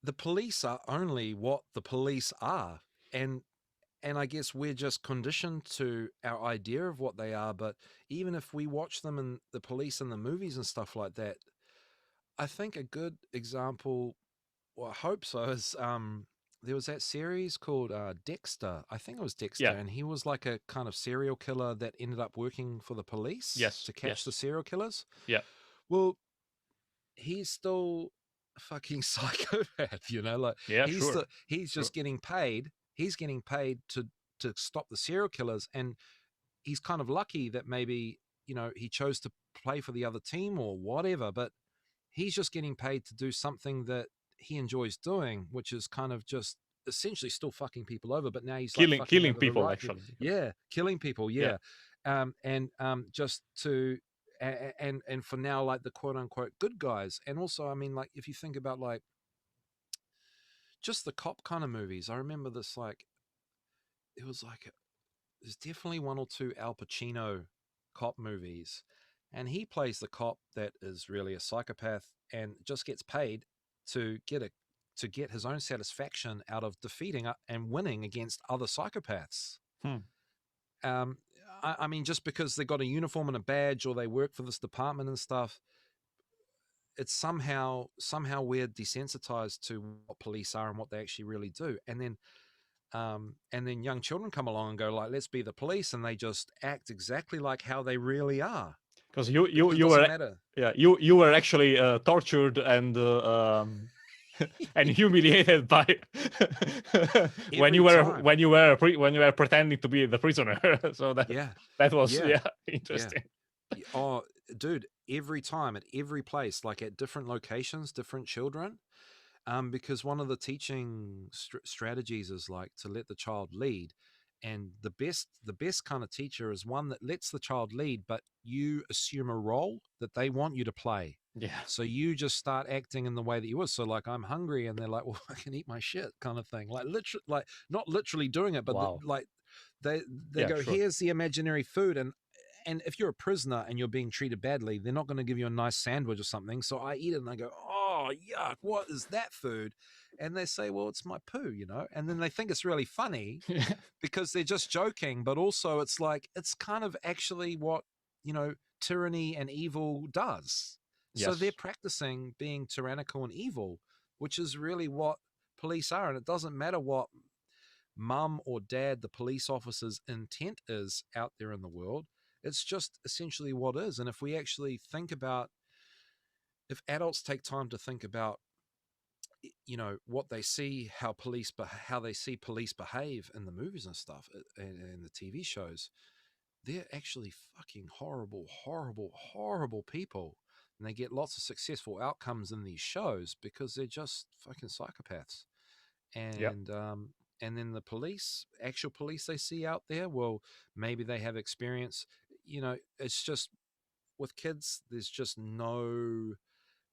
the police are only what the police are, and I guess we're just conditioned to our idea of what they are. But even if we watch them in the police in the movies and stuff like that, I think a good example, well, I hope so, is there was that series called Dexter. I think it was Dexter, yeah, and he was like a kind of serial killer that ended up working for the police yes, to catch the yes, serial killers. yeah, Well, he's still a fucking psychopath, like yeah, sure, he's sure. just getting paid. He's getting paid to stop the serial killers, and he's kind of lucky that maybe he chose to play for the other team or whatever, but he's just getting paid to do something that he enjoys doing, which is kind of just essentially still fucking people over, but now he's like fucking Killing over the people, right people. actually. Yeah, killing people. Yeah, Yeah, and just to and for now, like the quote unquote good guys. And also, I mean, like if you think about like just the cop kind of movies, I remember this like it was like there's definitely one or two Al Pacino cop movies, and he plays the cop that is really a psychopath and just gets paid to get his own satisfaction out of defeating and winning against other psychopaths. hmm. Um, I mean, just because they got a uniform and a badge or they work for this department and stuff, it's somehow we're desensitized to what police are and what they actually really do, and then young children come along and go like, let's be the police, and they just act exactly like how they really are, Because you because it you doesn't were, matter. yeah, you were actually tortured and humiliated by Every time. when you were pretending to be the prisoner. So Yeah. that was, Yeah. yeah, Yeah. interesting. Oh, dude, every time at every place, like at different locations, different children. Because one of the teaching strategies is like to let the child lead, and the best kind of teacher is one that lets the child lead, but you assume a role that they want you to play. Yeah. So you just start acting in the way that you was. So like, I'm hungry, and they're like, well, I can eat my shit, kind of thing. Like literally, like not literally doing it, but Wow. like they Yeah, go, sure. here's the imaginary food, and if you're a prisoner and you're being treated badly, they're not going to give you a nice sandwich or something. So I eat it and I go, oh, yuck, what is that food? And they say, well, it's my poo, and then they think it's really funny because they're just joking. But also, it's like, it's kind of actually what, tyranny and evil does. So they're Yes. practicing being tyrannical and evil, which is really what police are. And it doesn't matter what mum or dad, the police officer's intent is out there in the world. It's just essentially what is. And if we actually think about, if adults take time to think about, what they see, how they see police behave in the movies and stuff, and the TV shows, they're actually fucking horrible, horrible, horrible people. And they get lots of successful outcomes in these shows because they're just fucking psychopaths. Yeah. And then the police, actual police they see out there, well, maybe they have experience. It's just with kids, there's just no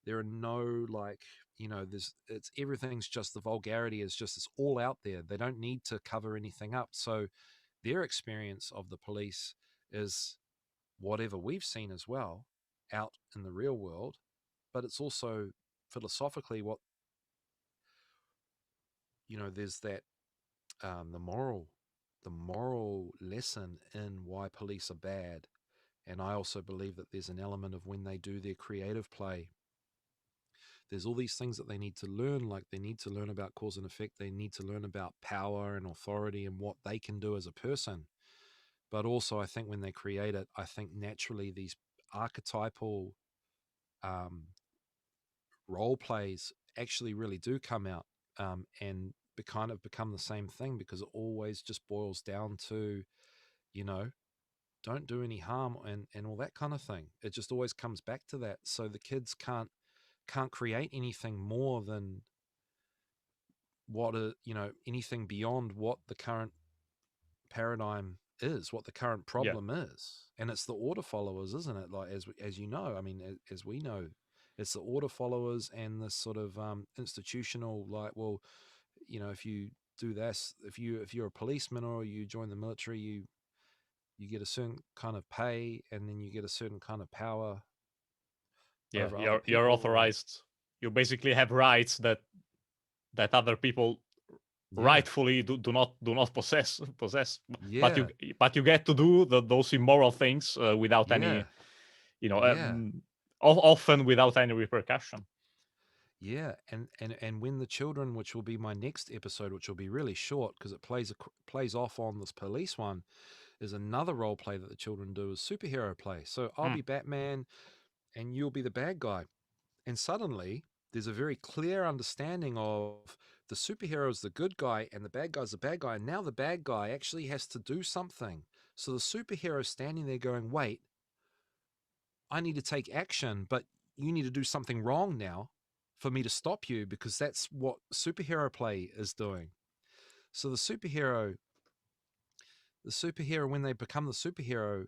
There are no like, it's everything's just, the vulgarity is just, it's all out there. They don't need to cover anything up. So their experience of the police is whatever we've seen as well out in the real world, but it's also philosophically what, there's that, the moral lesson in why police are bad. And I also believe that there's an element of when they do their creative play, there's all these things that they need to learn, like they need to learn about cause and effect, they need to learn about power and authority and what they can do as a person. But also, I think when they create it, I think naturally these archetypal role plays actually really do come out, and kind of become the same thing, because it always just boils down to, you know, don't do any harm and all that kind of thing. It just always comes back to that. So the kids can't create anything more than anything beyond what the current paradigm is, what the current problem is. And it's the order followers, isn't it? Like, as you know, I mean, as we know, it's the order followers and this sort of institutional, like, well, if you do this, if you're a policeman or you join the military, you get a certain kind of pay, and then you get a certain kind of power over other people. You're authorized. You basically have rights that other people rightfully do not possess. Yeah. But you get to do those immoral things without any, often without any repercussion. Yeah, and when the children, which will be my next episode, which will be really short because it plays off on this police one, is another role play that the children do, is superhero play. So I'll be Batman and you'll be the bad guy. And suddenly there's a very clear understanding of the superhero is the good guy and the bad guy's the bad guy. And now the bad guy actually has to do something. So the superhero is standing there going, wait, I need to take action, but you need to do something wrong now for me to stop you, because that's what superhero play is doing. So the superhero, when they become the superhero,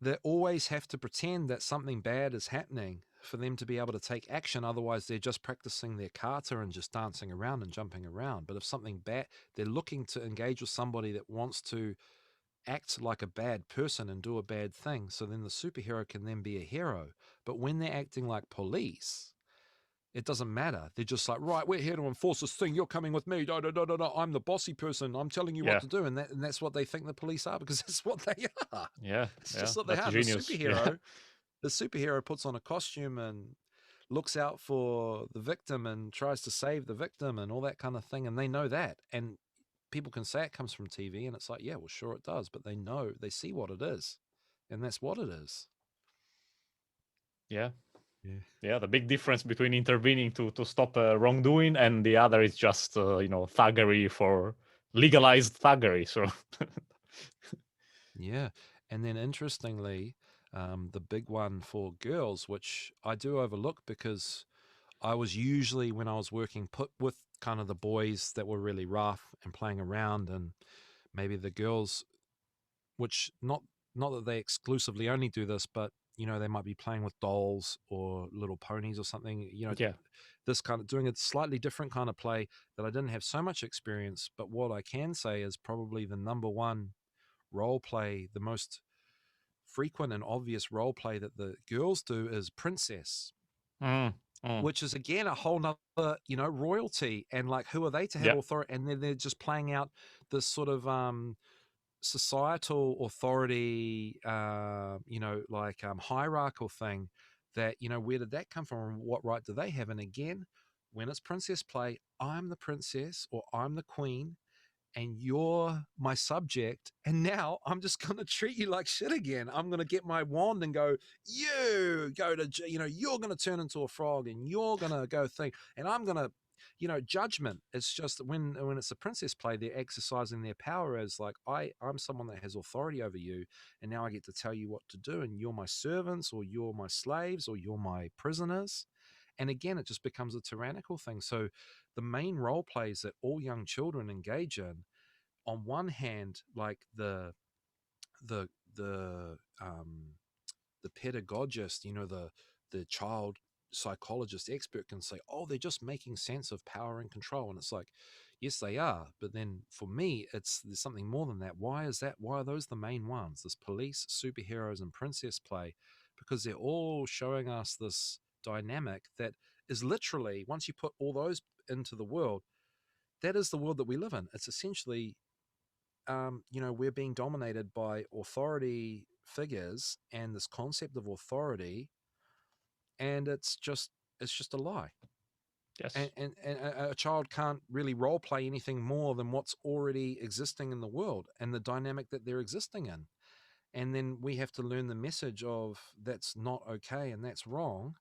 they always have to pretend that something bad is happening for them to be able to take action. Otherwise, they're just practicing their kata and just dancing around and jumping around. But if something bad, they're looking to engage with somebody that wants to act like a bad person and do a bad thing. So then the superhero can then be a hero. But when they're acting like police, it doesn't matter. They're just like, right, we're here to enforce this thing. You're coming with me. I'm the bossy person. I'm telling you what to do. And that's what they think the police are, because that's what they are. It's just what they are. Genius. The superhero puts on a costume and looks out for the victim and tries to save the victim and all that kind of thing. And they know that. And people can say it comes from TV, and it's like, yeah, well, sure it does. But they know, they see what it is. And that's what it is. Yeah, the big difference between intervening to stop wrongdoing and the other is just thuggery, for legalized thuggery. So yeah. And then interestingly, the big one for girls, which I do overlook, because I was usually, when I was working, put with kind of the boys that were really rough and playing around, and maybe the girls, which not that they exclusively only do this, but they might be playing with dolls or little ponies or something, this kind of doing a slightly different kind of play that I didn't have so much experience. But what I can say is probably the number one role play, the most frequent and obvious role play that the girls do, is princess. Which is, again, a whole nother, royalty, and like, who are they to have authority? And then they're just playing out this sort of societal authority, hierarchical thing that, where did that come from? What right do they have? And again, when it's princess play, I'm the princess or I'm the queen and you're my subject. And now I'm just going to treat you like shit again. I'm going to get my wand and go, you go to, you're going to turn into a frog and you're going to go think, and I'm going to, judgment. It's just when it's a princess play, they're exercising their power as like, I'm someone that has authority over you. And now I get to tell you what to do. And you're my servants, or you're my slaves, or you're my prisoners. And again, it just becomes a tyrannical thing. So the main role plays that all young children engage in, on one hand, like the pedagogist, the child psychologist expert can say, oh, they're just making sense of power and control. And it's like, yes, they are. But then for me, there's something more than that. Why is that? Why are those the main ones? This police, superheroes, and princess play, because they're all showing us this dynamic that is literally, once you put all those into the world, that is the world that we live in. It's essentially, we're being dominated by authority figures and this concept of authority, and it's just a lie. Yes. And a child can't really role play anything more than what's already existing in the world and the dynamic that they're existing in. And then we have to learn the message of that's not okay and that's wrong.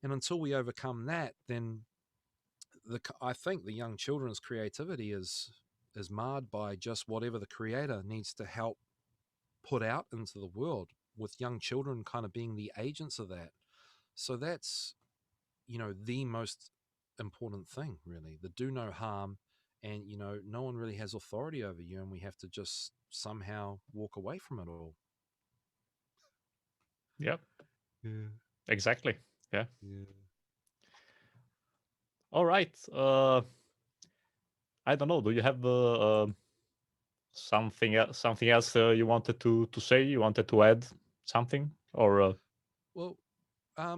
And until we overcome that, then I think the young children's creativity is marred by just whatever the creator needs to help put out into the world, with young children kind of being the agents of that. So that's, the most important thing, really, the do no harm. And, no one really has authority over you, and we have to just somehow walk away from it all. Yep. Yeah. Exactly. Yeah. Yeah. All right. I don't know. Do you have something else you wanted to say? You wanted to add something, or? Well,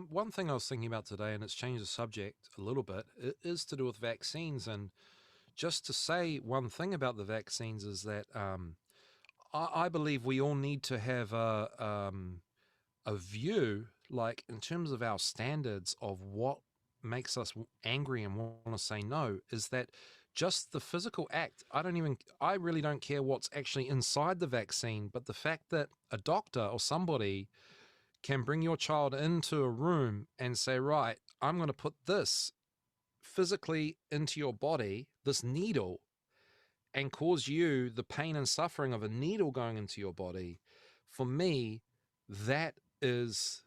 one thing I was thinking about today, and it's changed the subject a little bit, it is to do with vaccines. And just to say one thing about the vaccines is that I believe we all need to have a view, like in terms of our standards of what makes us angry and want to say no, is that just the physical act. I really don't care what's actually inside the vaccine, but the fact that a doctor or somebody can bring your child into a room and say, right, I'm going to put this physically into your body, this needle, and cause you the pain and suffering of a needle going into your body. For me, that is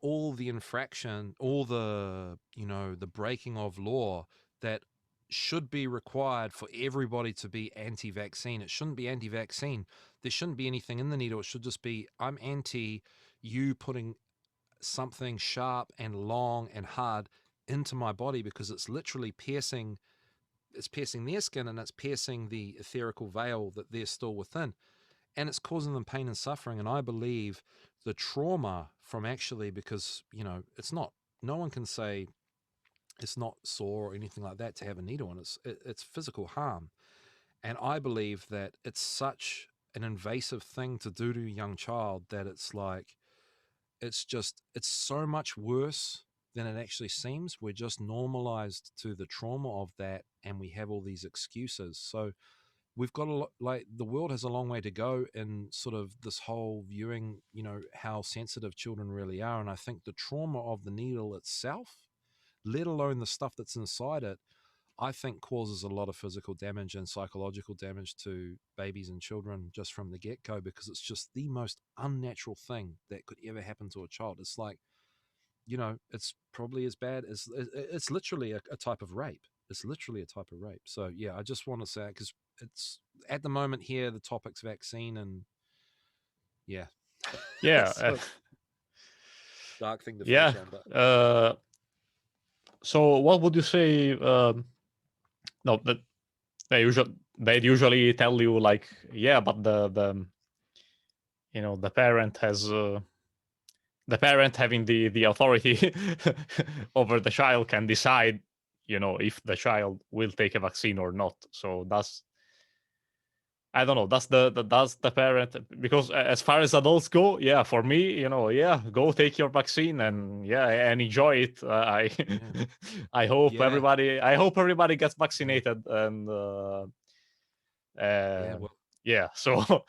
all the infraction, all the, the breaking of law that should be required for everybody to be anti-vaccine. It shouldn't be anti-vaccine. There shouldn't be anything in the needle. It should just be, I'm anti you putting something sharp and long and hard into my body, because it's literally piercing their skin, and it's piercing the etherical veil that they're still within, and it's causing them pain and suffering. And I believe the trauma from actually, because it's not, no one can say it's not sore or anything like that to have a needle, and it's physical harm. And I believe that it's such an invasive thing to do to a young child that it's like, it's so much worse than it actually seems. We're just normalized to the trauma of that, and we have all these excuses. So we've got the world has a long way to go in sort of this whole viewing, how sensitive children really are. And I think the trauma of the needle itself, let alone the stuff that's inside it, I think causes a lot of physical damage and psychological damage to babies and children just from the get-go, because it's just the most unnatural thing that could ever happen to a child. It's like, it's probably as bad as, it's literally a type of rape. It's literally a type of rape. So yeah, I just want to say, because it's at the moment here, the topic's vaccine, and yeah. Yeah. Dark thing to yeah. finish on, but So what would you say? No, that they usually tell you, like, yeah, but the parent has the parent having the authority over the child can decide, if the child will take a vaccine or not. So that's, I don't know. That's the parent, because as far as adults go, yeah, for me, yeah, go take your vaccine and and enjoy it. I hope Yeah. everybody gets vaccinated, and Yeah. So,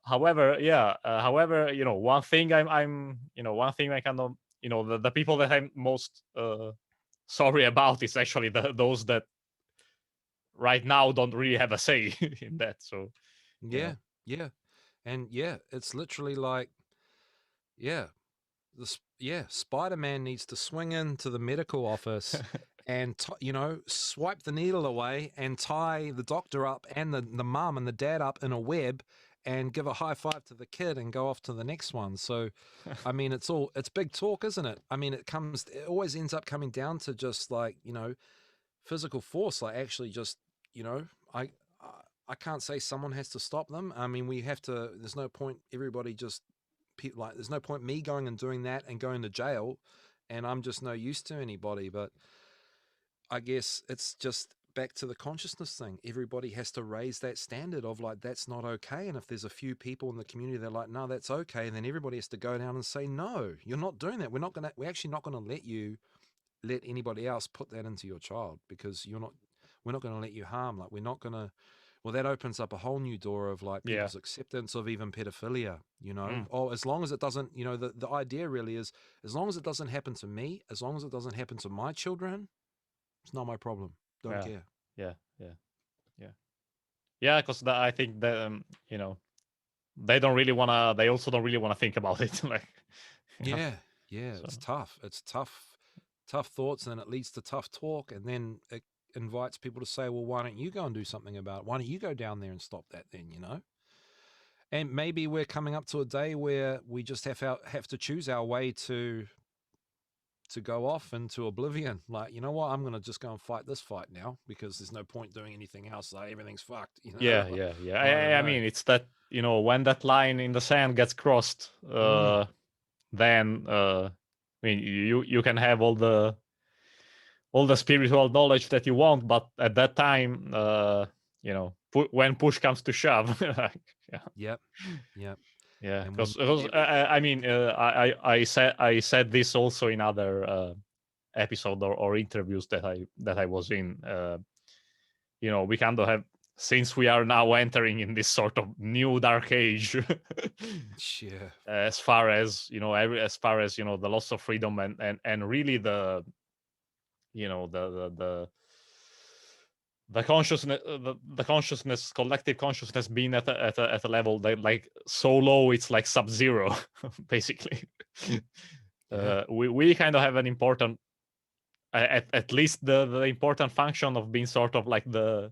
however, one thing one thing I kind of, the people that I'm most sorry about is actually those that right now don't really have a say in that. So Yeah. And yeah, it's literally like, Spider-Man needs to swing into the medical office and swipe the needle away and tie the doctor up and the mom and the dad up in a web and give a high five to the kid and go off to the next one. So, I mean, it's big talk, isn't it? I mean, it always ends up coming down to just like, physical force, like actually just, I, I can't say someone has to stop them. I mean, there's no point everybody just, like, there's no point me going and doing that and going to jail and I'm just no use to anybody. But I guess it's just back to the consciousness thing. Everybody has to raise that standard of like, that's not okay. And if there's a few people in the community that are like, no, that's okay, then everybody has to go down and say, no, you're not doing that. We're actually not going to let anybody else put that into your child, because we're not going to let you harm. Like, we're not going to, well, that opens up a whole new door of like Yeah. people's acceptance of even pedophilia, Mm. Oh, as long as it doesn't, the idea really is, as long as it doesn't happen to me, as long as it doesn't happen to my children, it's not my problem. Don't Yeah. care. Yeah, because I think that they also don't really wanna think about it. Like, Yeah, So. it's tough. It's tough thoughts, and it leads to tough talk, and then it invites people to say, well, why don't you go and do something about it? Why don't you go down there and stop that then, And maybe we're coming up to a day where we just have to choose our way to go off into oblivion. Like, you know what? I'm going to just go and fight this fight now, because there's no point doing anything else. Like, everything's fucked. Yeah. I don't I know. mean, it's that when that line in the sand gets crossed, then I mean, you can have all the spiritual knowledge that you want, but at that time, when push comes to shove, like, Yep. yeah, And because I mean, I said this also in other episode or interviews that I was in. We kind of have, since we are now entering in this sort of new dark age, yeah. as far as as far as the loss of freedom and really the the consciousness, collective consciousness being at a level that, like, so low it's like sub-zero, basically. We kind of have an important, at least the important function of being sort of like the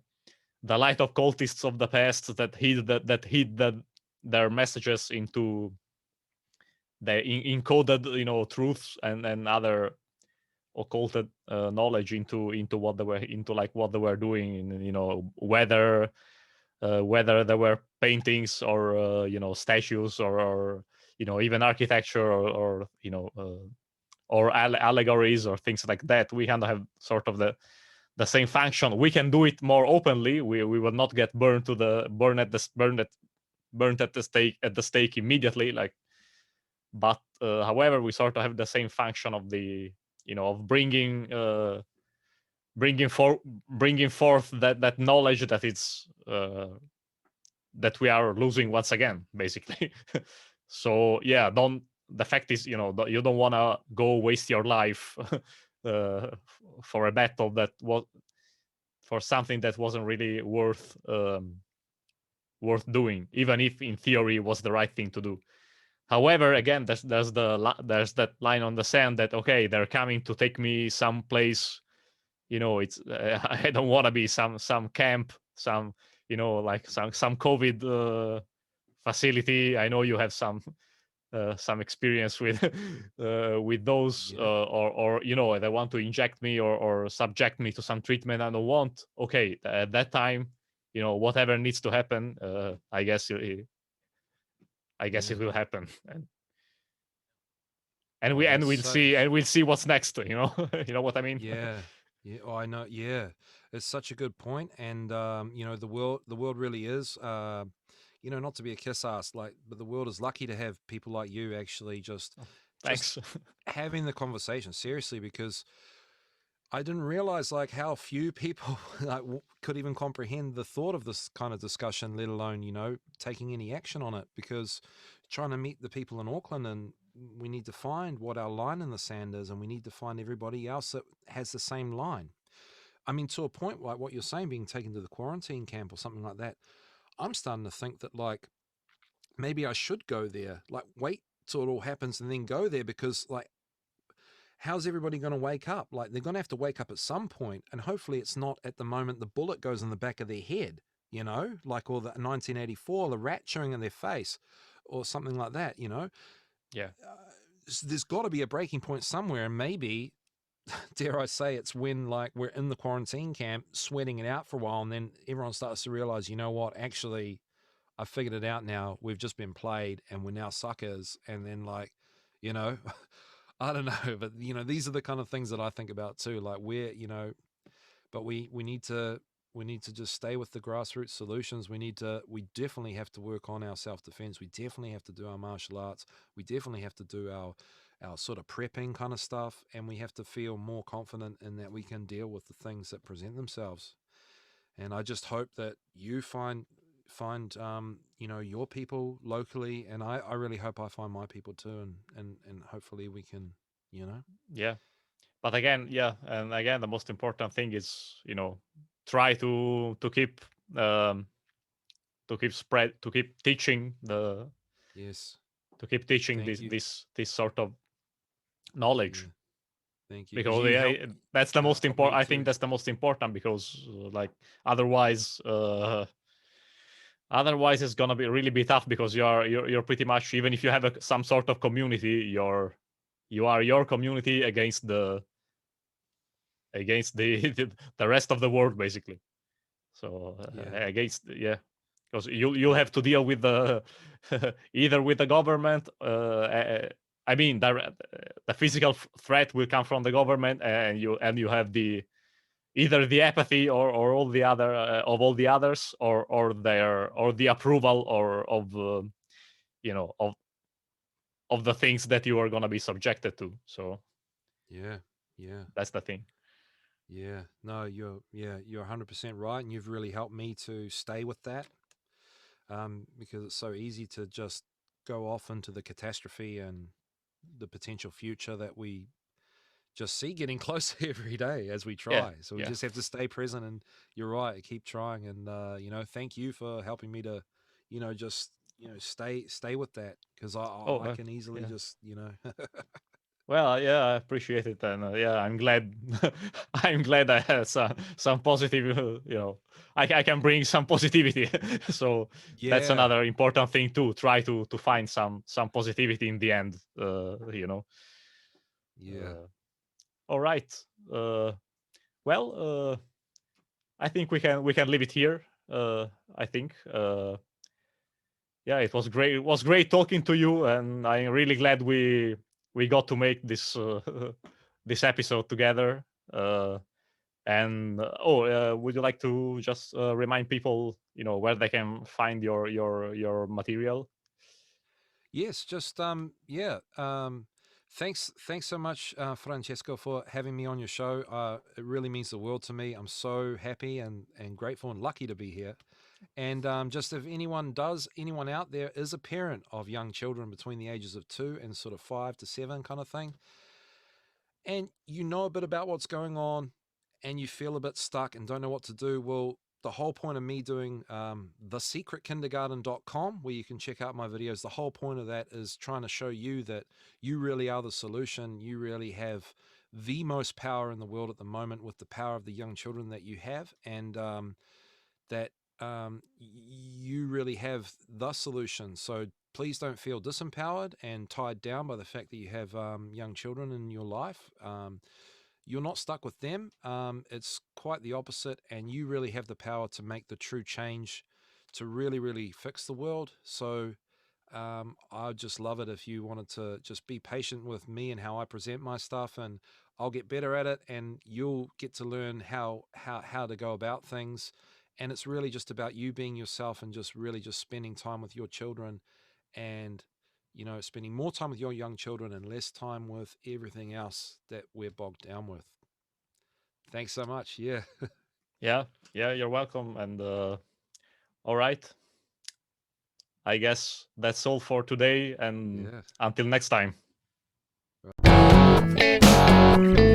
light of cultists of the past that hid their messages into the encoded truths and other occulted knowledge into what they were into, like what they were doing in whether there were paintings or statues or even architecture or allegories or things like that. We kind of have sort of the same function. We can do it more openly. We will not get burned at the stake immediately, like. But however, we sort of have the same function of the of bringing forth that knowledge that it's that we are losing once again, basically. So yeah, the fact is, you don't want to go waste your life for a battle that was for something that wasn't really worth doing, even if in theory it was the right thing to do. However, again, there's that line on the sand that, okay, they're coming to take me someplace. It's I don't want to be some camp, some like some COVID facility. I know you have some experience with those, or they want to inject me or subject me to some treatment I don't want. Okay, at that time, whatever needs to happen, I guess it will happen, and we'll see what's next. You know what I mean? Yeah. Oh, I know. Yeah, it's such a good point, and the world really is. Not to be a kiss ass, like, but the world is lucky to have people like you actually just Thanks. having the conversation seriously, because I didn't realize like how few people like could even comprehend the thought of this kind of discussion, let alone taking any action on it. Because trying to meet the people in Auckland, and we need to find what our line in the sand is, and we need to find everybody else that has the same line. I mean, to a point like what you're saying, being taken to the quarantine camp or something like that, I'm starting to think that like maybe I should go there, like wait till it all happens and then go there, because like, how's everybody going to wake up? Like, they're going to have to wake up at some point, and hopefully it's not at the moment the bullet goes in the back of their head. you know, like, or the 1984, the rat chewing in their face, or something like that, you know. Yeah. There's got to be a breaking point somewhere, and maybe, dare I say, it's when, like, we're in the quarantine camp sweating it out for a while, and then everyone starts to realize, you know what, actually, I figured it out now. We've just been played, and we're now suckers. And then, like, you know, I don't know, but, you know, these are the kind of things that I think about too. Like, we're, you know, but we need to just stay with the grassroots solutions. We definitely have to work on our self-defense. We definitely have to do our martial arts. We definitely have to do our sort of prepping kind of stuff, and we have to feel more confident in that we can deal with the things that present themselves. And I just hope that you find you know, your people locally, and I really hope I find my people too, and hopefully we can, you know. Yeah. But again, yeah, and again, the most important thing is, you know, try to keep to keep teaching Yes. to keep teaching Thank you. this sort of knowledge. Yeah. Thank you. Because Because you help that's the most help me important. I think too. that's the most important, because like otherwise otherwise it's gonna be really tough, because you're pretty much, even if you have some sort of community, you are your community against the the rest of the world, basically. So Yeah. against, yeah, because you'll have to deal with the either with the government. I mean, the physical threat will come from the government, and you have either the apathy or all the other of all the others, or the approval or of you know of the things that you are going to be subjected to. So Yeah. Yeah. that's the thing. Yeah. No, you're 100% right, and you've really helped me to stay with that. Because it's so easy to just go off into the catastrophe and the potential future that we just see getting closer every day as we Yeah, try. So we yeah. just have to stay present, and you're right, keep trying. And you know, thank you for helping me to, you know, just, you know, stay with that, because Oh, I can easily yeah. just, you know. Well, yeah, I appreciate it, and yeah, I'm glad. I'm glad I had some positive. You know, I can bring some positivity. So that's Yeah. another important thing too. Try to find some positivity in the end. You know. Yeah. Uh, all right. Uh, well, I think we can leave it here. I think. Yeah, it was great. It was great talking to you, and I'm really glad we got to make this this episode together. And would you like to just remind people, you know, where they can find your material? Yes, just thanks so much, Francesco, for having me on your show. It really means the world to me. I'm so happy and grateful and lucky to be here. And just if anyone out there is a parent of young children between the ages of 2 and sort of 5 to 7 kind of thing, and you know a bit about what's going on, and you feel a bit stuck and don't know what to do, well, the whole point of me doing thesecretkindergarten.com, where you can check out my videos, the whole point of that is trying to show you that you really are the solution. You really have the most power in the world at the moment with the power of the young children that you have, and that you really have the solution. So please don't feel disempowered and tied down by the fact that you have young children in your life. You're not stuck with them. It's quite the opposite, and you really have the power to make the true change to really, really fix the world. So I'd just love it if you wanted to just be patient with me and how I present my stuff, and I'll get better at it, and you'll get to learn how to go about things. And it's really just about you being yourself and just really just spending time with your children, and, you know, spending more time with your young children and less time with everything else that we're bogged down with. Thanks so much. Yeah. Yeah, yeah, you're welcome. And all right, I guess that's all for today, and Yeah. until next time. Right.